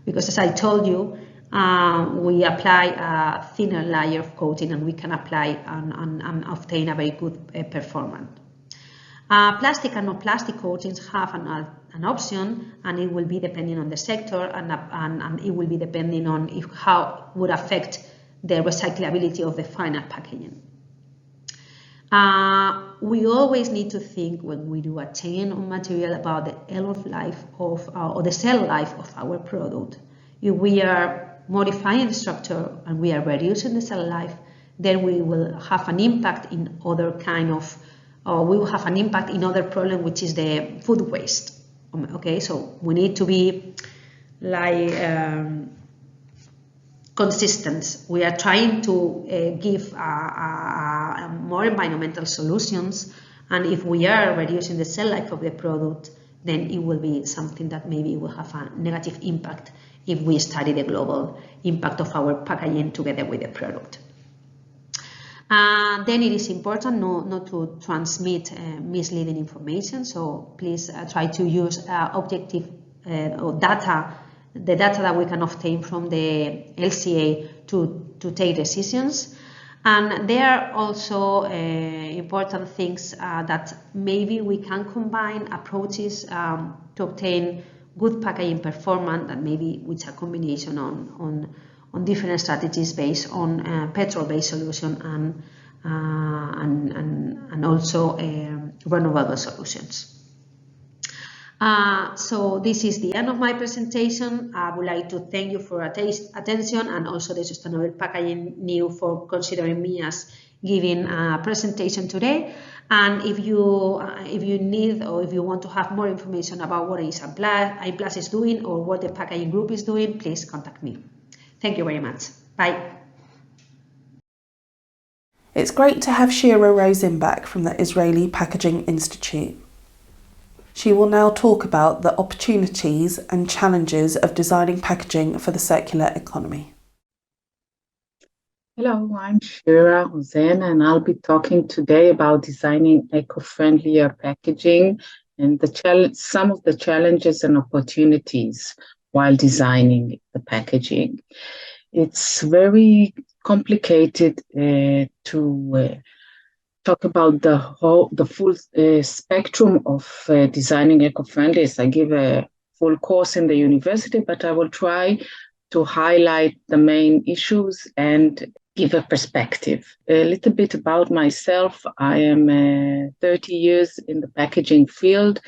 Because as I told you, we apply a thinner layer of coating and we can apply and obtain a very good performance. Plastic and non-plastic coatings have an option, and it will be depending on the sector and it will be depending on how it would affect the recyclability of the final packaging. We always need to think when we do a change on material about the end of life of or the shelf life of our product. If we are modifying the structure and we are reducing the shelf life, then we will have an impact in other kind of, or we will have an impact in other problem, which is the food waste. Okay, so we need to be like consistent. We are trying to give more environmental solutions, and if we are reducing the shelf life of the product, then it will be something that maybe will have a negative impact if we study the global impact of our packaging together with the product. Then it is important not to transmit misleading information, so please try to use objective or data, the data that we can obtain from the LCA to take decisions. And there are also important things that maybe we can combine approaches to obtain good packaging performance, and maybe with a combination on different strategies based on petrol-based solution and also renewable solutions. So this is the end of my presentation. I would like to thank you for attention, and also the Sustainable Packaging New for considering me as giving a presentation today. And if you need or if you want to have more information about what Aimplas is doing or what the packaging group is doing, please contact me. Thank you very much. Bye. It's great to have Shira Rosen back from the Israeli Packaging Institute. She will now talk about the opportunities and challenges of designing packaging for the circular economy. Hello, I'm Shira Rosen, and I'll be talking today about designing eco-friendlier packaging and some of the challenges and opportunities while designing the packaging. It's very complicated to talk about the full spectrum of designing eco-friendly. I give a full course in the university, but I will try to highlight the main issues and give a perspective. A little bit about myself. I am 30 years in the packaging field,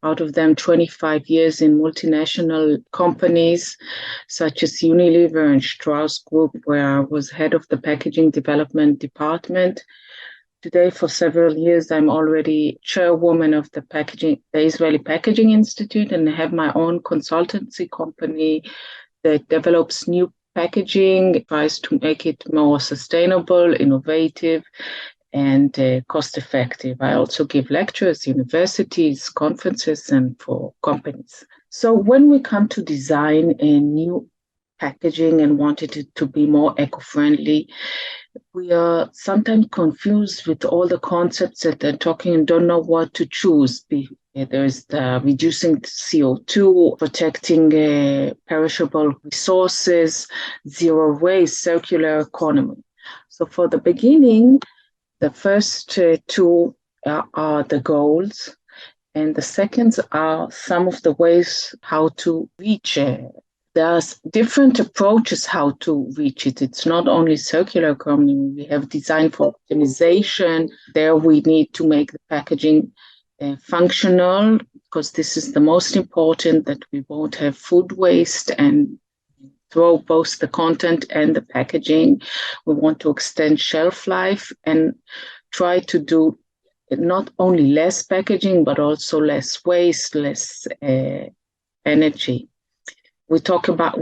out of them 25 years in multinational companies such as Unilever and Strauss Group, where I was head of the packaging development department. Today, for several years, I'm already chairwoman of the Israeli Packaging Institute, and I have my own consultancy company that develops new packaging, tries to make it more sustainable, innovative, and cost effective. I also give lectures, universities, conferences, and for companies. So when we come to design a new packaging and wanted it to be more eco-friendly, we are sometimes confused with all the concepts that they're talking and don't know what to choose. There's the reducing CO2, protecting perishable resources, zero waste, circular economy. So for the beginning, the first two are the goals, and the seconds are some of the ways how to reach it. There's different approaches how to reach it. It's not only circular economy. We have design for optimization. There we need to make the packaging functional, because this is the most important, that we won't have food waste and throw both the content and the packaging. We want to extend shelf life and try to do not only less packaging, but also less waste, less energy. We talked about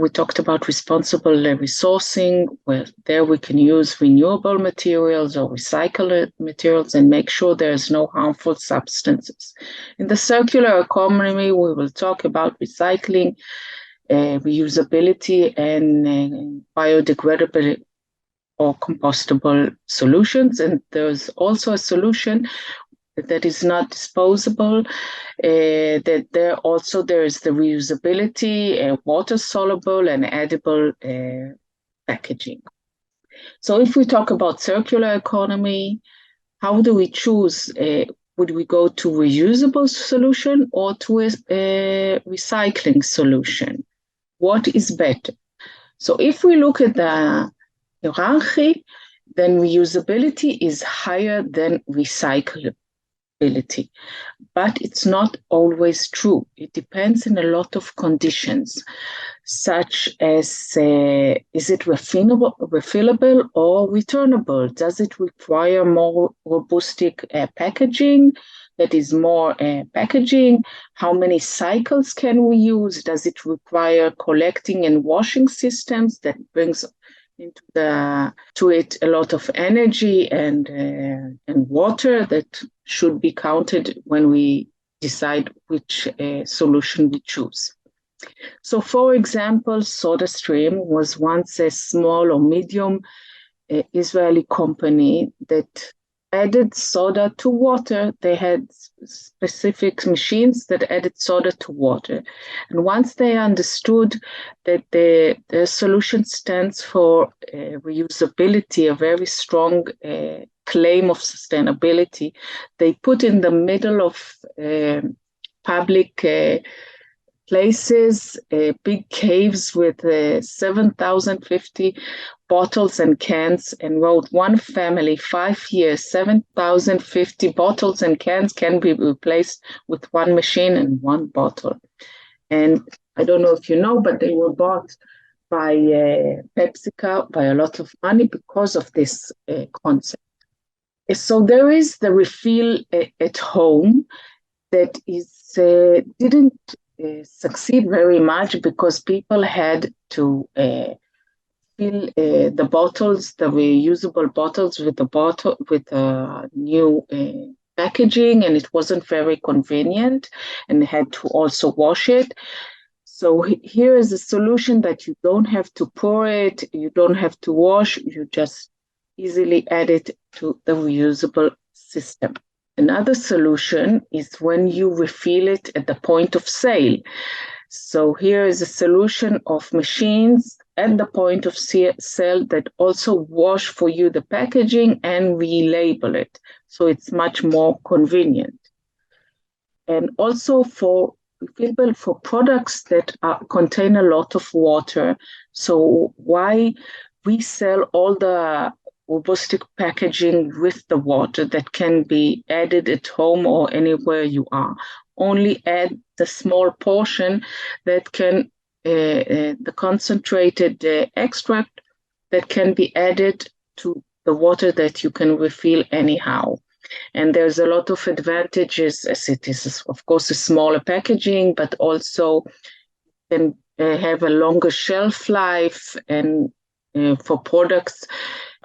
responsible resourcing, where there we can use renewable materials or recycled materials and make sure there's no harmful substances. In the circular economy, we will talk about recycling, reusability, and biodegradable or compostable solutions. And there's also a solution that is not disposable, that there is the reusability, water soluble and edible packaging. So if we talk about circular economy, how do we choose? Would we go to reusable solution or to a recycling solution? What is better? So if we look at the hierarchy, then reusability is higher than recyclability. But it's not always true. It depends on a lot of conditions, such as is it refillable or returnable? Does it require more robust packaging that is more packaging? How many cycles can we use? Does it require collecting and washing systems that brings to it a lot of energy and water that should be counted when we decide which solution we choose. So, for example, SodaStream was once a small or medium Israeli company that added soda to water. They had specific machines that added soda to water. And once they understood that the solution stands for reusability, a very strong claim of sustainability, they put in the middle of public places, big caves with 7,050 bottles and cans, and wrote, one family, 5 years, 7,050 bottles and cans can be replaced with one machine and one bottle. And I don't know if you know, but they were bought by PepsiCo by a lot of money because of this concept. So there is the refill at home that is didn't succeed very much because people had to fill the bottles, the reusable bottles, with a new packaging, and it wasn't very convenient, and had to also wash it. So here is a solution that you don't have to pour it, you don't have to wash, you just easily add it to the reusable system. Another solution is when you refill it at the point of sale. So here is a solution of machines at the point of sale that also wash for you the packaging and relabel it. So it's much more convenient. And also for products that contain a lot of water. So why we sell all the robust packaging with the water that can be added at home or anywhere you are. Only add the small portion that can, the concentrated extract that can be added to the water that you can refill anyhow. And there's a lot of advantages, as it is, of course, a smaller packaging, but also can have a longer shelf life, and for products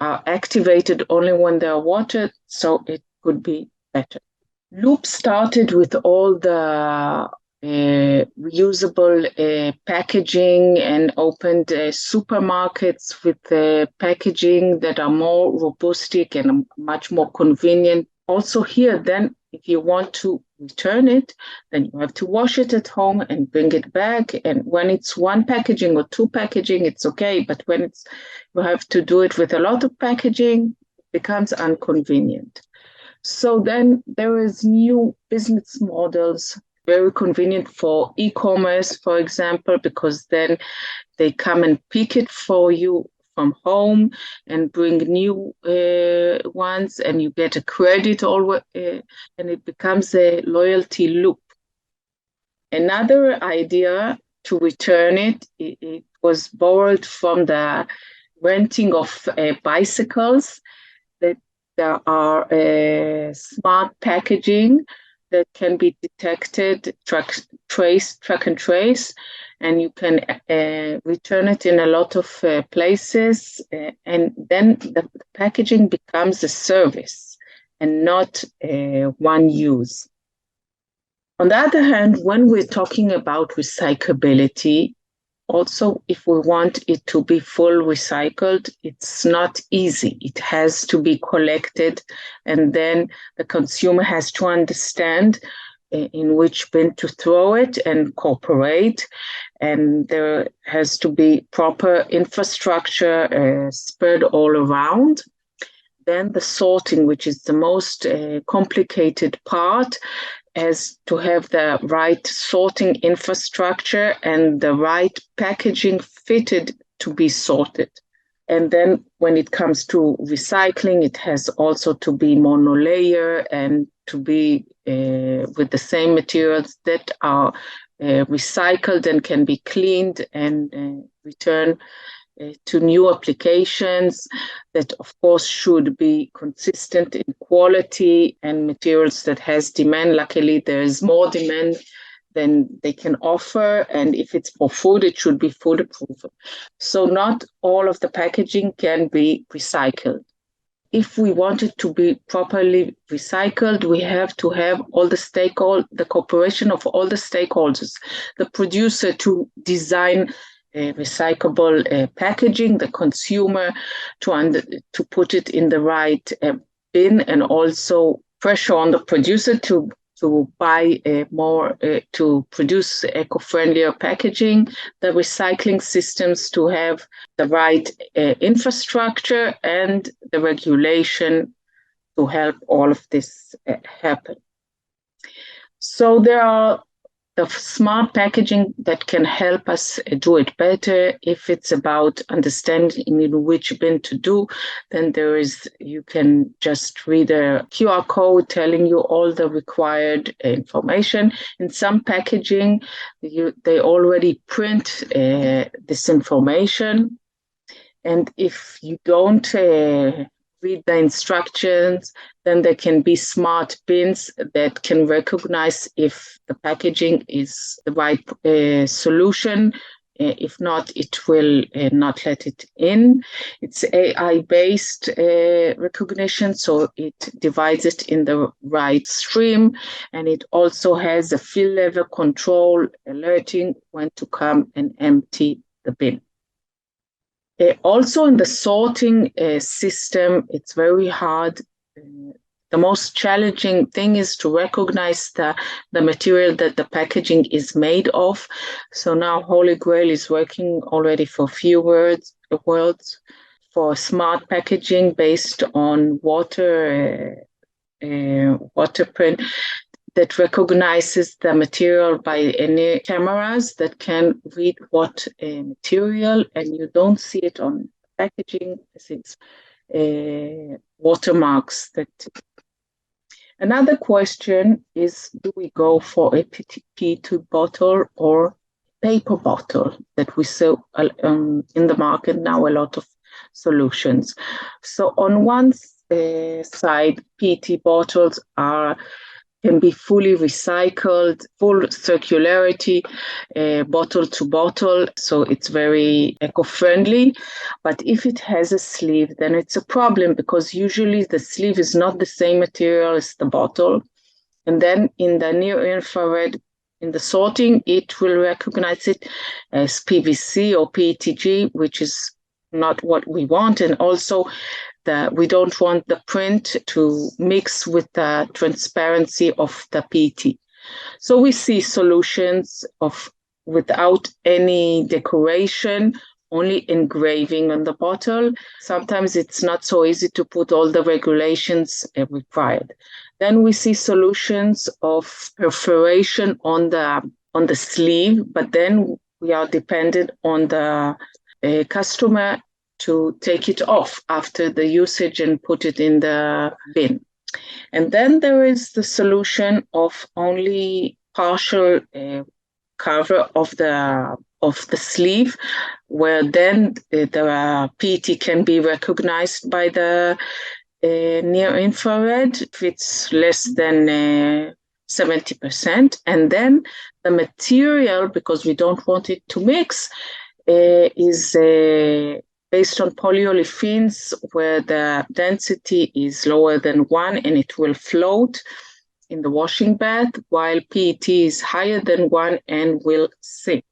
are activated only when they are watered, so it could be better. Loop started with all the reusable packaging and opened supermarkets with packaging that are more robust and much more convenient. Also here, then, if you want to return it, then you have to wash it at home and bring it back. And when it's one packaging or two packaging, it's okay. But when you have to do it with a lot of packaging, it becomes inconvenient. So then there is new business models, very convenient for e-commerce, for example, because then they come and pick it for you from home and bring new ones, and you get a credit and it becomes a loyalty loop. Another idea to return it was borrowed from the renting of bicycles. That there are smart packaging that can be detected, track and trace, and you can return it in a lot of places, and then the packaging becomes a service and not one use. On the other hand, when we're talking about recyclability, also, if we want it to be full recycled, it's not easy. It has to be collected, and then the consumer has to understand in which bin to throw it and cooperate. And there has to be proper infrastructure spread all around. Then the sorting, which is the most complicated part, has to have the right sorting infrastructure and the right packaging fitted to be sorted. And then when it comes to recycling, it has also to be monolayer and to be with the same materials that are recycled and can be cleaned and returned to new applications that, of course, should be consistent in quality and materials that has demand. Luckily, there is more demand than they can offer. And if it's for food, it should be food-proof. So not all of the packaging can be recycled. If we want it to be properly recycled, we have to have all the cooperation of all the stakeholders, the producer to design recyclable packaging, the consumer to put it in the right bin, and also pressure on the producer to buy more, to produce eco-friendlier packaging, the recycling systems to have the right infrastructure, and the regulation to help all of this happen. So there are the smart packaging that can help us do it better. If it's about understanding in which bin to do, then you can just read a QR code telling you all the required information. In some packaging, they already print this information. And if you don't read the instructions, then there can be smart bins that can recognize if the packaging is the right solution. If not, it will not let it in. It's AI-based recognition, so it divides it in the right stream, and it also has a field level control alerting when to come and empty the bin. Also in the sorting system, it's very hard. The most challenging thing is to recognize the material that the packaging is made of. So now Holy Grail is working already for a few worlds for smart packaging based on water print that recognizes the material by any cameras that can read what material, and you don't see it on packaging as it's watermarks. Another question is, do we go for a PET bottle or paper bottle that we sell in the market now, a lot of solutions. So on one side, PET bottles are can be fully recycled, full circularity, bottle to bottle. So it's very eco-friendly. But if it has a sleeve, then it's a problem because usually the sleeve is not the same material as the bottle. And then in the near infrared, in the sorting, it will recognize it as PVC or PETG, which is not what we want. And also we don't want the print to mix with the transparency of the PET. So we see solutions without any decoration, only engraving on the bottle. Sometimes it's not so easy to put all the regulations required. Then we see solutions of perforation on the sleeve, but then we are dependent on the customer to take it off after the usage and put it in the bin. And then there is the solution of only partial cover of the sleeve, where then the PET can be recognized by the near infrared if it's less than 70%. And then the material, because we don't want it to mix, is based on polyolefins, where the density is lower than 1 and it will float in the washing bath, while PET is higher than 1 and will sink.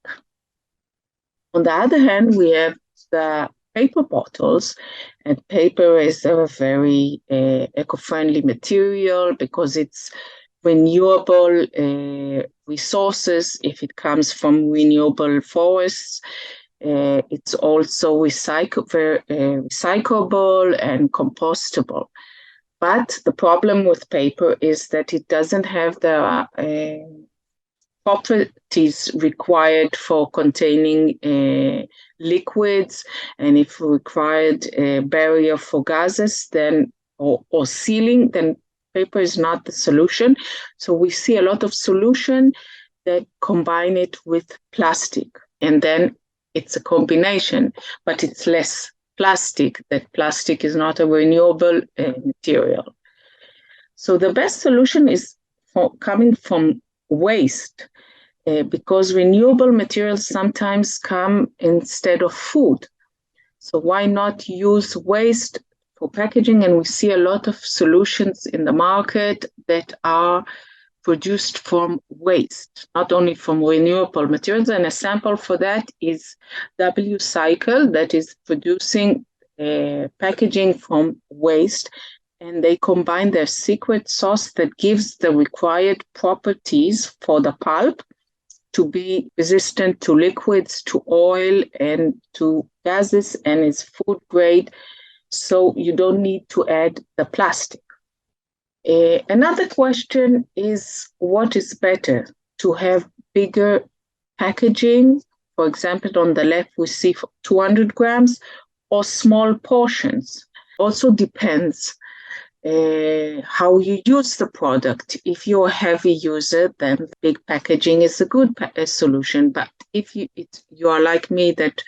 On the other hand, we have the paper bottles, and paper is a very eco-friendly material because it's renewable resources. If it comes from renewable forests, it's also recyclable and compostable. But the problem with paper is that it doesn't have the properties required for containing liquids, and if required a barrier for gases, then or sealing, then paper is not the solution. So we see a lot of solution that combine it with plastic, and then it's a combination, but it's less plastic. That plastic is not a renewable material. So the best solution is coming from waste, because renewable materials sometimes come instead of food. So why not use waste for packaging? And we see a lot of solutions in the market that are produced from waste, not only from renewable materials. And a sample for that is WCycle, that is producing packaging from waste. And they combine their secret sauce that gives the required properties for the pulp to be resistant to liquids, to oil, and to gases, and is food grade. So you don't need to add the plastic. Another question is, what is better, to have bigger packaging? For example, on the left, we see 200 grams, or small portions. Also depends how you use the product. If you're a heavy user, then big packaging is a good solution. But if you are like me, that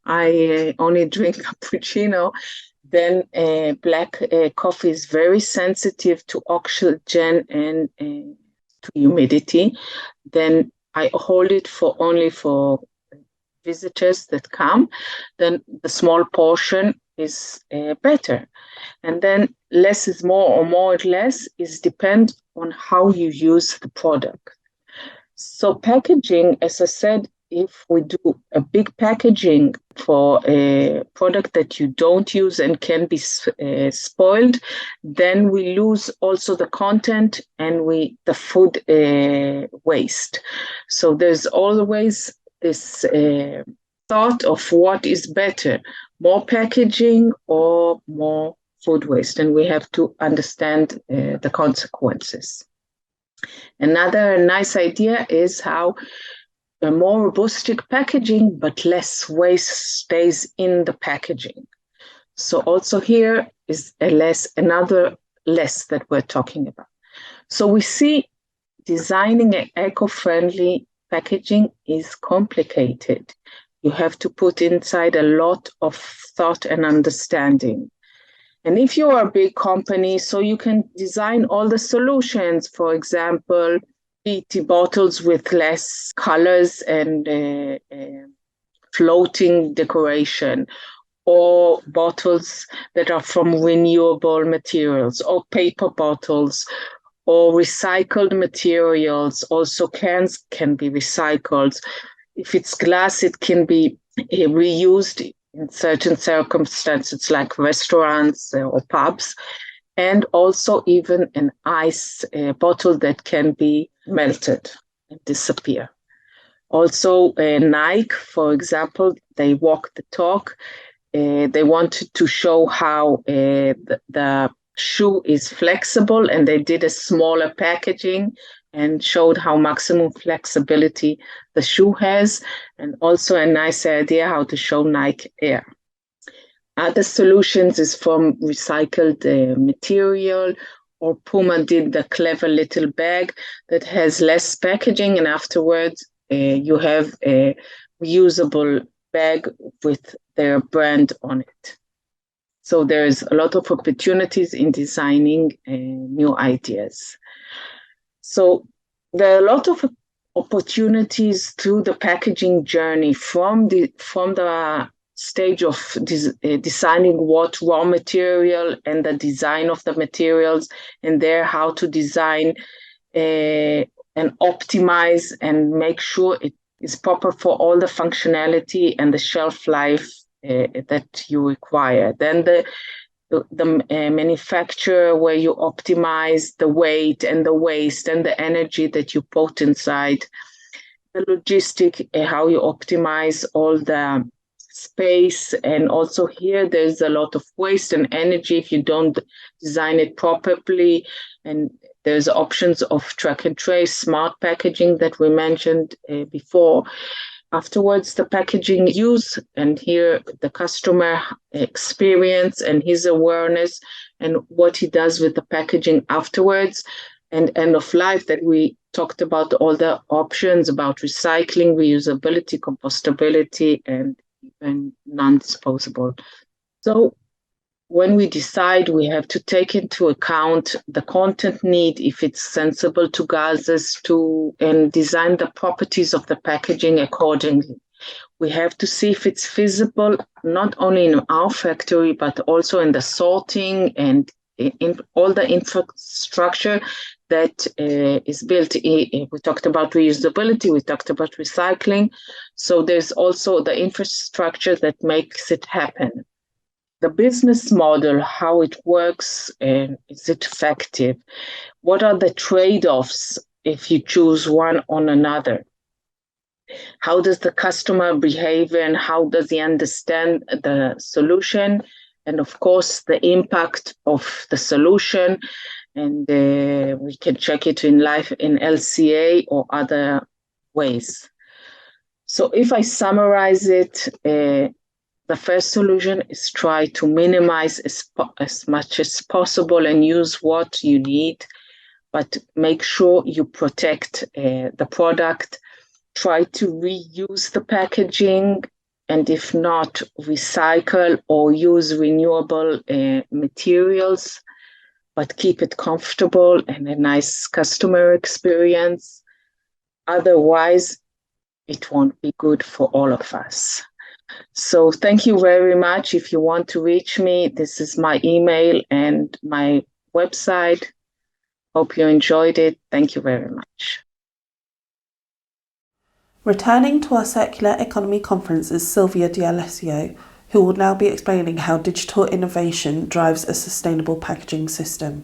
I only drink cappuccino, then black coffee is very sensitive to oxygen and to humidity. Then I hold it only for visitors that come. Then the small portion is better. And then less is more, or more is less, is depend on how you use the product. So packaging, as I said, if we do a big packaging for a product that you don't use and can be spoiled, then we lose also the content and the food waste. So there's always this thought of what is better, more packaging or more food waste, and we have to understand the consequences. Another nice idea is how a more robust packaging, but less waste stays in the packaging. So also here is another less that we're talking about. So we see designing an eco-friendly packaging is complicated. You have to put inside a lot of thought and understanding. And if you are a big company, so you can design all the solutions, for example, PET bottles with less colors and floating decoration, or bottles that are from renewable materials, or paper bottles, or recycled materials. Also, cans can be recycled. If it's glass, it can be reused in certain circumstances, like restaurants or pubs, and also even an ice bottle that can be melted and disappear. Also, Nike, for example, they walk the talk. They wanted to show how the shoe is flexible, and they did a smaller packaging and showed how maximum flexibility the shoe has, and also a nice idea how to show Nike Air. Other solutions is from recycled material, or Puma did the clever little bag that has less packaging, and afterwards you have a reusable bag with their brand on it. So there's a lot of opportunities in designing new ideas. So there are a lot of opportunities through the packaging journey, from the stage of designing what raw material and the design of the materials, and there how to design and optimize and make sure it is proper for all the functionality and the shelf life that you require. Then the manufacturer, where you optimize the weight and the waste and the energy that you put inside. The logistic, how you optimize all the space, and also here there's a lot of waste and energy if you don't design it properly. And there's options of track and trace, smart packaging that we mentioned before. Afterwards, the packaging use, and here the customer experience and his awareness and what he does with the packaging afterwards, and end of life that we talked about, all the options about recycling, reusability, compostability, and even non-disposable. So when we decide, we have to take into account the content need, if it's sensible to gases, and design the properties of the packaging accordingly. We have to see if it's feasible, not only in our factory, but also in the sorting and in all the infrastructure that is built. We talked about reusability, we talked about recycling. So there's also the infrastructure that makes it happen. The business model, how it works, and is it effective? What are the trade-offs if you choose one on another? How does the customer behave, and how does he understand the solution? And of course, the impact of the solution. And we can check it in life in LCA or other ways. So if I summarize it, the first solution is try to minimize as much as possible and use what you need, but make sure you protect the product. Try to reuse the packaging, and if not, recycle or use renewable materials, but keep it comfortable and a nice customer experience. Otherwise, it won't be good for all of us. So thank you very much. If you want to reach me, this is my email and my website. Hope you enjoyed it. Thank you very much. Returning to our Circular Economy Conference is Silvia D'Alesio, who will now be explaining how digital innovation drives a sustainable packaging system,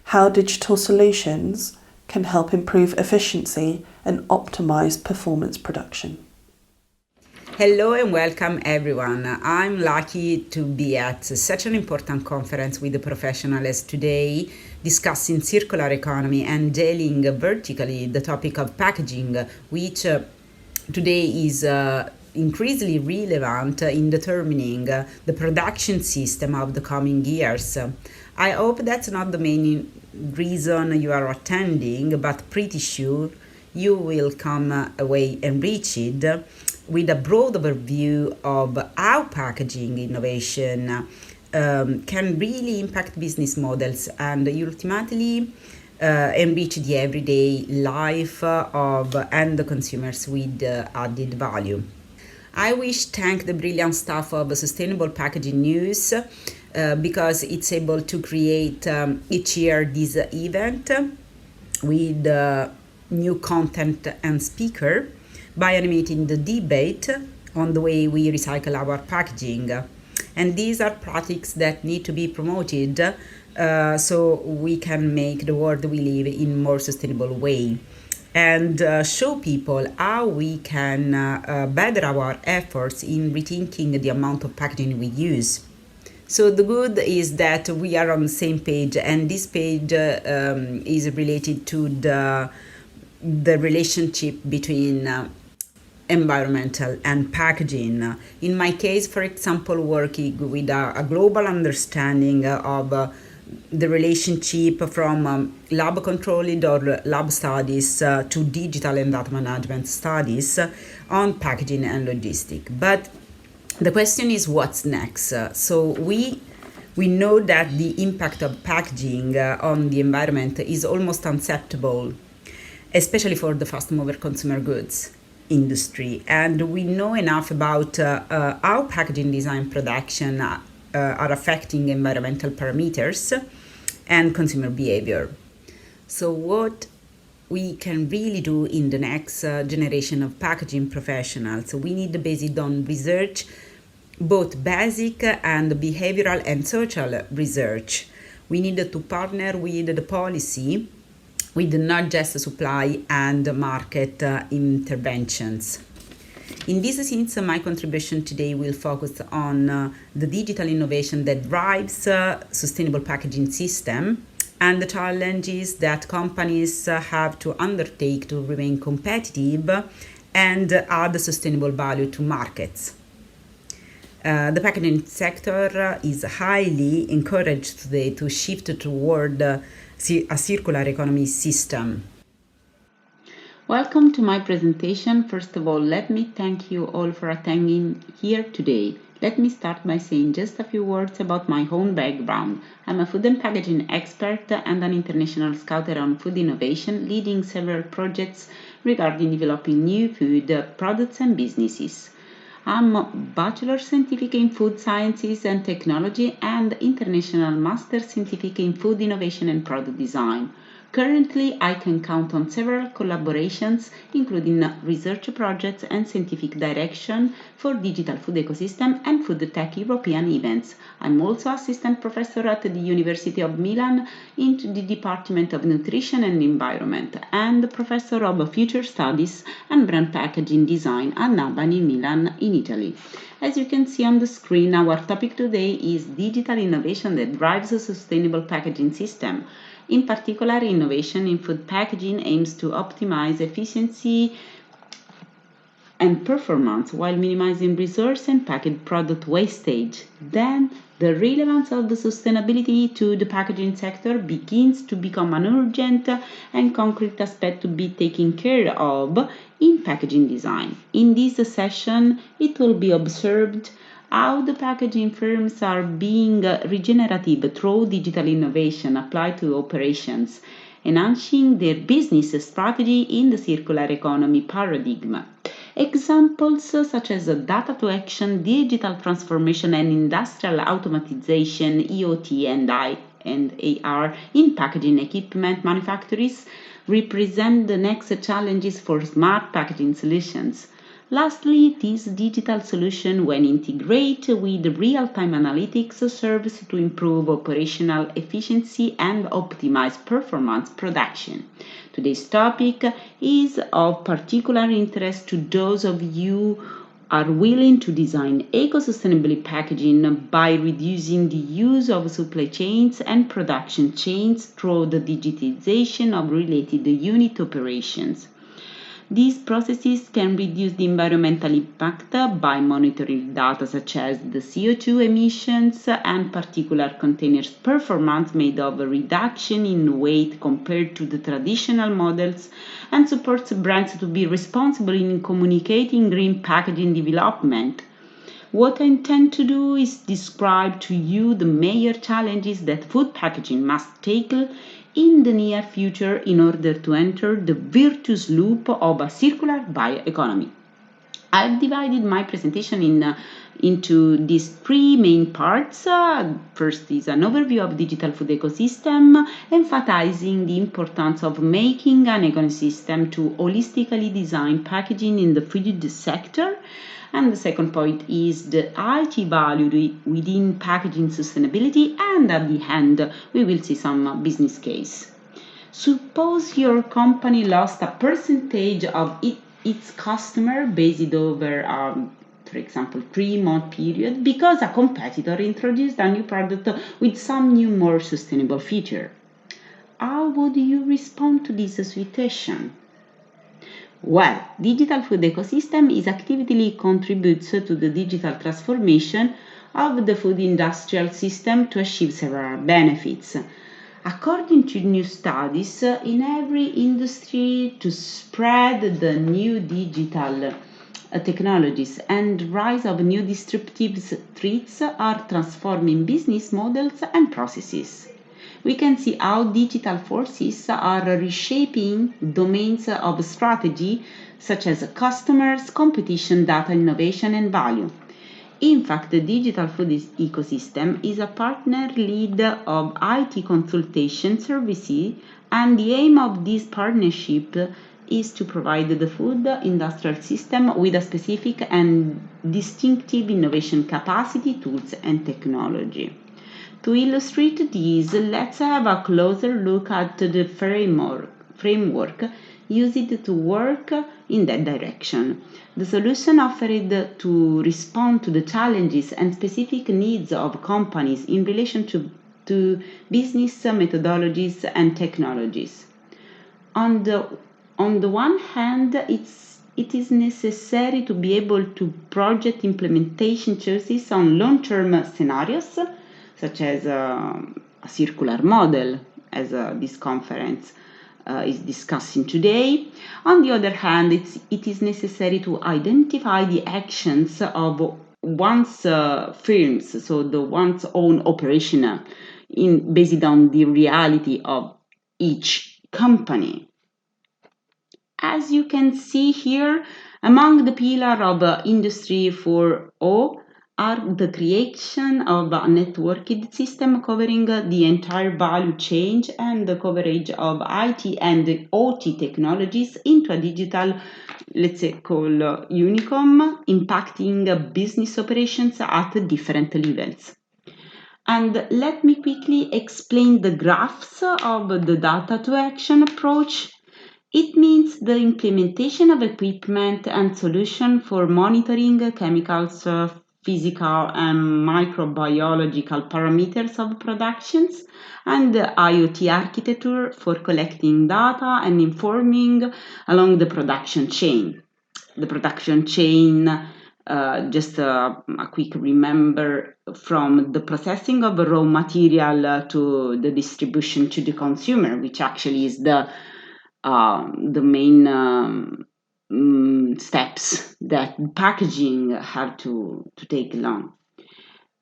how digital solutions can help improve efficiency and optimize performance production. Hello and welcome everyone. I'm lucky to be at such an important conference with the professionals today, discussing circular economy and dealing vertically the topic of packaging, which today is increasingly relevant in determining the production system of the coming years. I hope that's not the main reason you are attending, but pretty sure you will come away enriched with a broad overview of how packaging innovation can really impact business models and ultimately enrich the everyday life of end consumers with added value. I wish to thank the brilliant staff of Sustainable Packaging News because it's able to create each year this event with new content and speaker by animating the debate on the way we recycle our packaging. And these are practices that need to be promoted so we can make the world we live in a more sustainable way and show people how we can better our efforts in rethinking the amount of packaging we use. So the good is that we are on the same page, and this page is related to the relationship between environmental and packaging. In my case, for example, working with a global understanding of the relationship from lab controlled or lab studies to digital and data management studies on packaging and logistics. But the question is what's next? So we know that the impact of packaging on the environment is almost unacceptable, especially for the fast mover consumer goods industry. And we know enough about how packaging design production are affecting environmental parameters and consumer behavior. So what we can really do in the next generation of packaging professionals, we need based on research, both basic and behavioral and social research. We need to partner with the policy, with not just supply and market interventions. In this sense, my contribution today will focus on the digital innovation that drives sustainable packaging system and the challenges that companies have to undertake to remain competitive and add sustainable value to markets. The packaging sector is highly encouraged today to shift toward a circular economy system. Welcome to my presentation. First of all, let me thank you all for attending here today. Let me start by saying just a few words about my own background. I'm a food and packaging expert and an international scouter on food innovation, leading several projects regarding developing new food products and businesses. I'm a Bachelor Scientific in Food Sciences and Technology and International Master Scientific in Food Innovation and Product Design. Currently, I can count on several collaborations, including research projects and scientific direction for digital food ecosystem and food tech European events. I'm also assistant professor at the University of Milan in the Department of Nutrition and Environment and professor of future studies and brand packaging design at NABAN in Milan in Italy. As you can see on the screen, our topic today is digital innovation that drives a sustainable packaging system. In particular, innovation in food packaging aims to optimize efficiency and performance while minimizing resource and packaged product wastage. Then, the relevance of the sustainability to the packaging sector begins to become an urgent and concrete aspect to be taken care of in packaging design. In this session, it will be observed how the packaging firms are being regenerative through digital innovation applied to operations, enhancing their business strategy in the circular economy paradigm. Examples such as data to action, digital transformation, and industrial automatization, EOT and AR in packaging equipment manufacturers represent the next challenges for smart packaging solutions. Lastly, this digital solution, when integrated with real-time analytics, serves to improve operational efficiency and optimize performance production. Today's topic is of particular interest to those of you who are willing to design eco-sustainable packaging by reducing the use of supply chains and production chains through the digitization of related unit operations. These processes can reduce the environmental impact by monitoring data such as the CO2 emissions and particular containers performance made of a reduction in weight compared to the traditional models, and supports brands to be responsible in communicating green packaging development. What I intend to do is describe to you the major challenges that food packaging must tackle in the near future in order to enter the virtuous loop of a circular bioeconomy. I've divided my presentation into these three main parts. First is an overview of digital food ecosystem, emphasizing the importance of making an ecosystem to holistically design packaging in the food sector. And the second point is the IT value within packaging sustainability. And at the end, we will see some business case. Suppose your company lost a percentage of its customer based over, for example, 3-month period because a competitor introduced a new product with some new, more sustainable feature. How would you respond to this situation? Well, digital food ecosystem is actively contributes to the digital transformation of the food industrial system to achieve several benefits. According to new studies, in every industry to spread the new digital technologies and rise of new disruptive threats are transforming business models and processes. We can see how digital forces are reshaping domains of strategy such as customers, competition, data, innovation, and value. In fact, the digital food ecosystem is a partner lead of IT consultation services, and the aim of this partnership is to provide the food industrial system with a specific and distinctive innovation capacity, tools, and technology. To illustrate this, let's have a closer look at the framework used to work in that direction. The solution offered to respond to the challenges and specific needs of companies in relation to business methodologies and technologies. On the one hand, it is necessary to be able to project implementation choices on long-term scenarios, such as a circular model, as this conference is discussing today. On the other hand, it is necessary to identify the actions of one's firms, so the one's own operation, based on the reality of each company. As you can see here, among the pillars of Industry 4.0 are the creation of a networked system covering the entire value chain and the coverage of IT and OT technologies into a digital, let's say, called Unicom, impacting business operations at different levels. And let me quickly explain the graphs of the data to action approach. It means the implementation of equipment and solution for monitoring chemicals, physical and microbiological parameters of productions, and the IoT architecture for collecting data and informing along the production chain. The production chain, just a quick remember, from the processing of raw material to the distribution to the consumer, which actually is the main steps that packaging have to take along.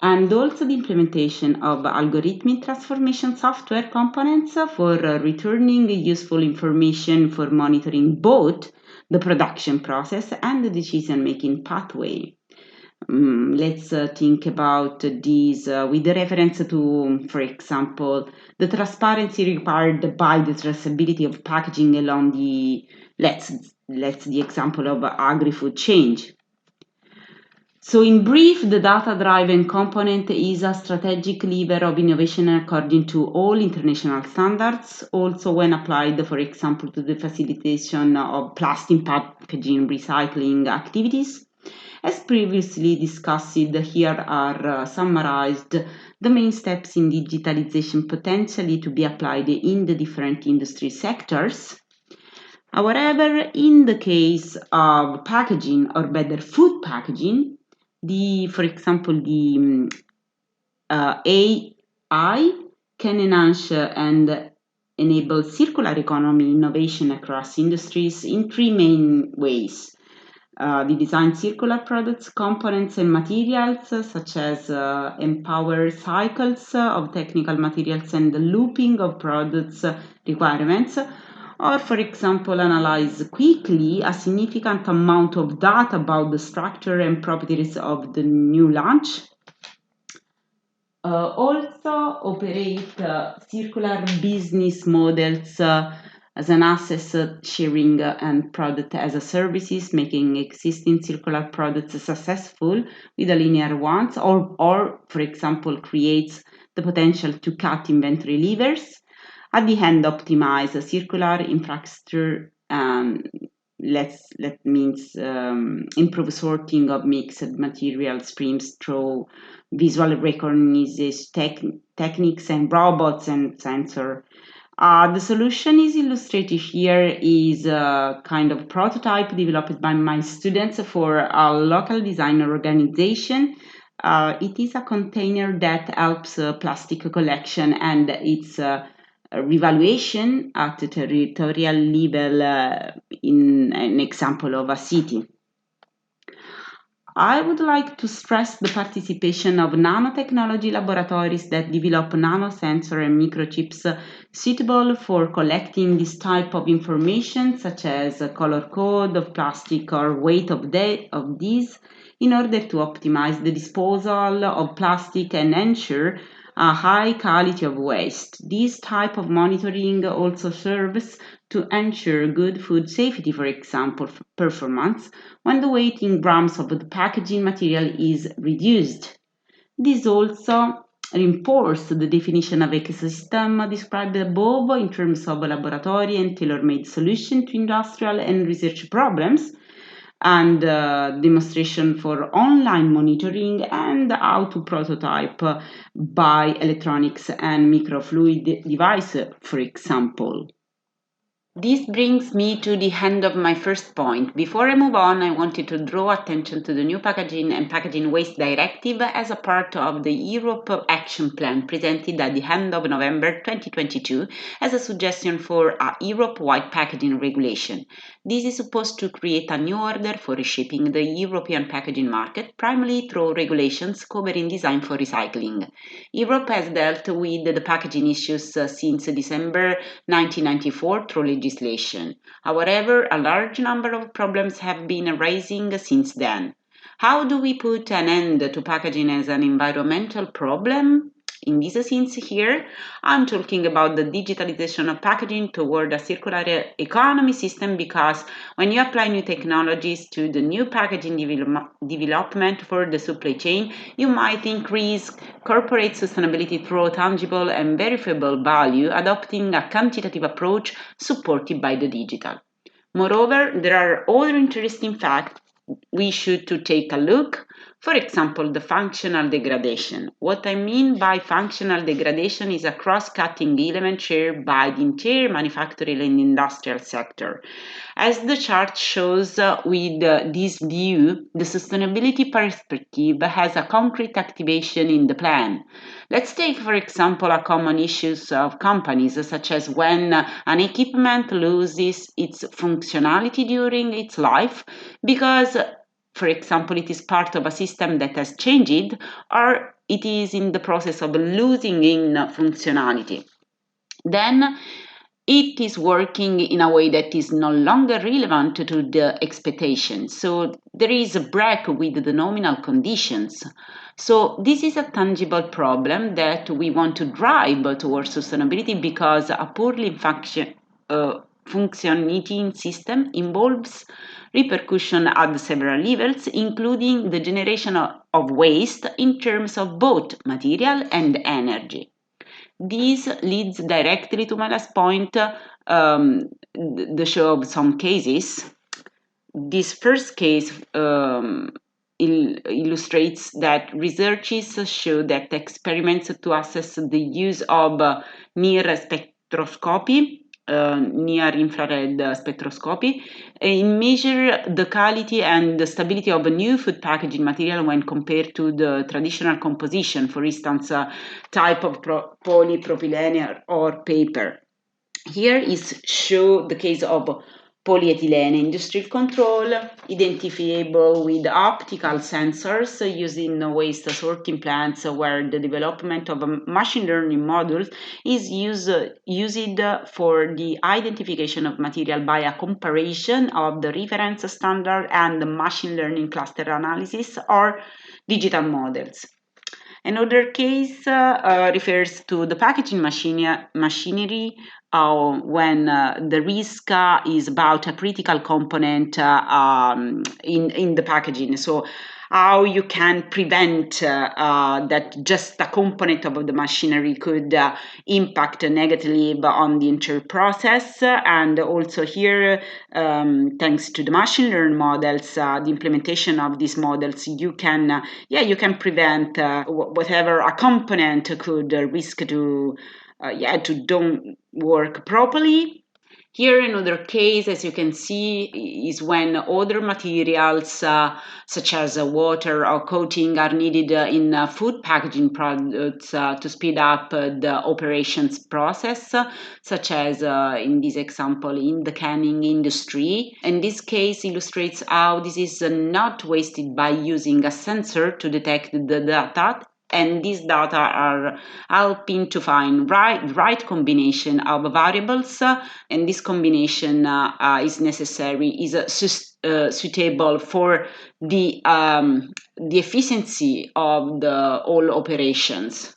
And also the implementation of algorithmic transformation software components for returning useful information for monitoring both the production process and the decision-making pathway. Let's think about these with reference to, for example, the transparency required by the traceability of packaging along the, let's the example of agri-food chain. So in brief, the data-driven component is a strategic lever of innovation according to all international standards, also when applied, for example, to the facilitation of plastic packaging recycling activities. As previously discussed, here are summarized the main steps in digitalization potentially to be applied in the different industry sectors. However, in the case of packaging, or better food packaging, for example, the AI can enhance and enable circular economy innovation across industries in three main ways. We design circular products, components, and materials such as empower cycles of technical materials and the looping of products requirements, or, for example, analyze quickly a significant amount of data about the structure and properties of the new launch. Also operate circular business models as an asset sharing and product as a services, making existing circular products successful with the linear ones, or for example, creates the potential to cut inventory levers. At the end, optimize a circular infrastructure. That means improve sorting of mixed material streams through visual recognition techniques and robots and sensor. The solution is illustrated here is a kind of prototype developed by my students for a local design organization. It is a container that helps plastic collection and its revaluation at the territorial level in an example of a city. I would like to stress the participation of nanotechnology laboratories that develop nanosensor and microchips suitable for collecting this type of information, such as color code of plastic or weight of these, in order to optimize the disposal of plastic and ensure a high quality of waste. This type of monitoring also serves to ensure good food safety, for example, performance, when the weight in grams of the packaging material is reduced. This also reinforces the definition of ecosystem described above in terms of laboratory and tailor-made solution to industrial and research problems, and demonstration for online monitoring and how to prototype by electronics and microfluid device, for example. This brings me to the end of my first point. Before I move on, I wanted to draw attention to the new Packaging and Packaging Waste Directive as a part of the Europe Action Plan presented at the end of November 2022 as a suggestion for a Europe-wide packaging regulation. This is supposed to create a new order for reshaping the European packaging market, primarily through regulations covering design for recycling. Europe has dealt with the packaging issues since December 1994 through legislation. However, a large number of problems have been arising since then. How do we put an end to packaging as an environmental problem? In this sense here, I'm talking about the digitalization of packaging toward a circular economy system, because when you apply new technologies to the new packaging development for the supply chain, you might increase corporate sustainability through tangible and verifiable value, adopting a quantitative approach supported by the digital. Moreover, there are other interesting facts we should to take a look. For example, the functional degradation. What I mean by functional degradation is a cross-cutting element shared by the entire manufacturing and industrial sector. As the chart shows, with this view, the sustainability perspective has a concrete activation in the plan. Let's take, for example, a common issue of companies, such as when an equipment loses its functionality during its life because, for example, it is part of a system that has changed, or it is in the process of losing in functionality. Then it is working in a way that is no longer relevant to the expectation. So there is a break with the nominal conditions. So this is a tangible problem that we want to drive towards sustainability, because a poorly functioning system involves repercussion at several levels, including the generation of waste in terms of both material and energy. This leads directly to my last point, the show of some cases. This first case illustrates that researchers show that experiments to assess the use of near spectroscopy, near-infrared spectroscopy, measure the quality and the stability of a new food packaging material when compared to the traditional composition, for instance, type of polypropylene or paper. Here is show the case of polyethylene industrial control, identifiable with optical sensors using waste sorting plants, where the development of a machine learning module is used for the identification of material by a comparison of the reference standard and the machine learning cluster analysis or digital models. Another case refers to the packaging machinery when the risk is about a critical component in the packaging. So how you can prevent that just a component of the machinery could impact negatively on the entire process. And also here, thanks to the machine learning models, the implementation of these models, you can prevent whatever a component could risk to don't work properly. Here, another case, as you can see, is when other materials such as water or coating are needed in food packaging products to speed up the operations process, such as in this example in the canning industry. And this case illustrates how this is not wasted by using a sensor to detect the data. And these data are helping to find right combination of variables, and this combination is suitable for the efficiency of all operations.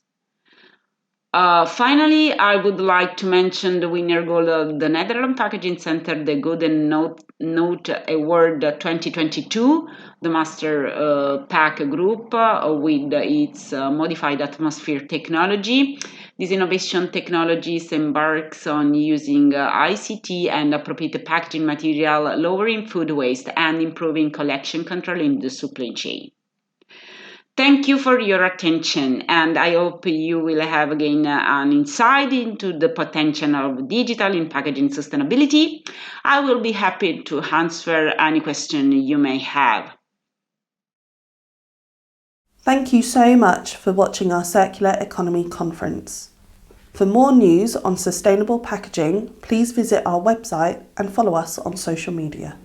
Finally, I would like to mention the winner goal of the Netherlands Packaging Center, the Golden Note Award 2022, the Master Pack Group with its modified atmosphere technology. This innovation technologies embarks on using ICT and appropriate packaging material, lowering food waste and improving collection control in the supply chain. Thank you for your attention, and I hope you will have again an insight into the potential of digital in packaging sustainability. I will be happy to answer any question you may have. Thank you so much for watching our Circular Economy conference. For more news on sustainable packaging, please visit our website and follow us on social media.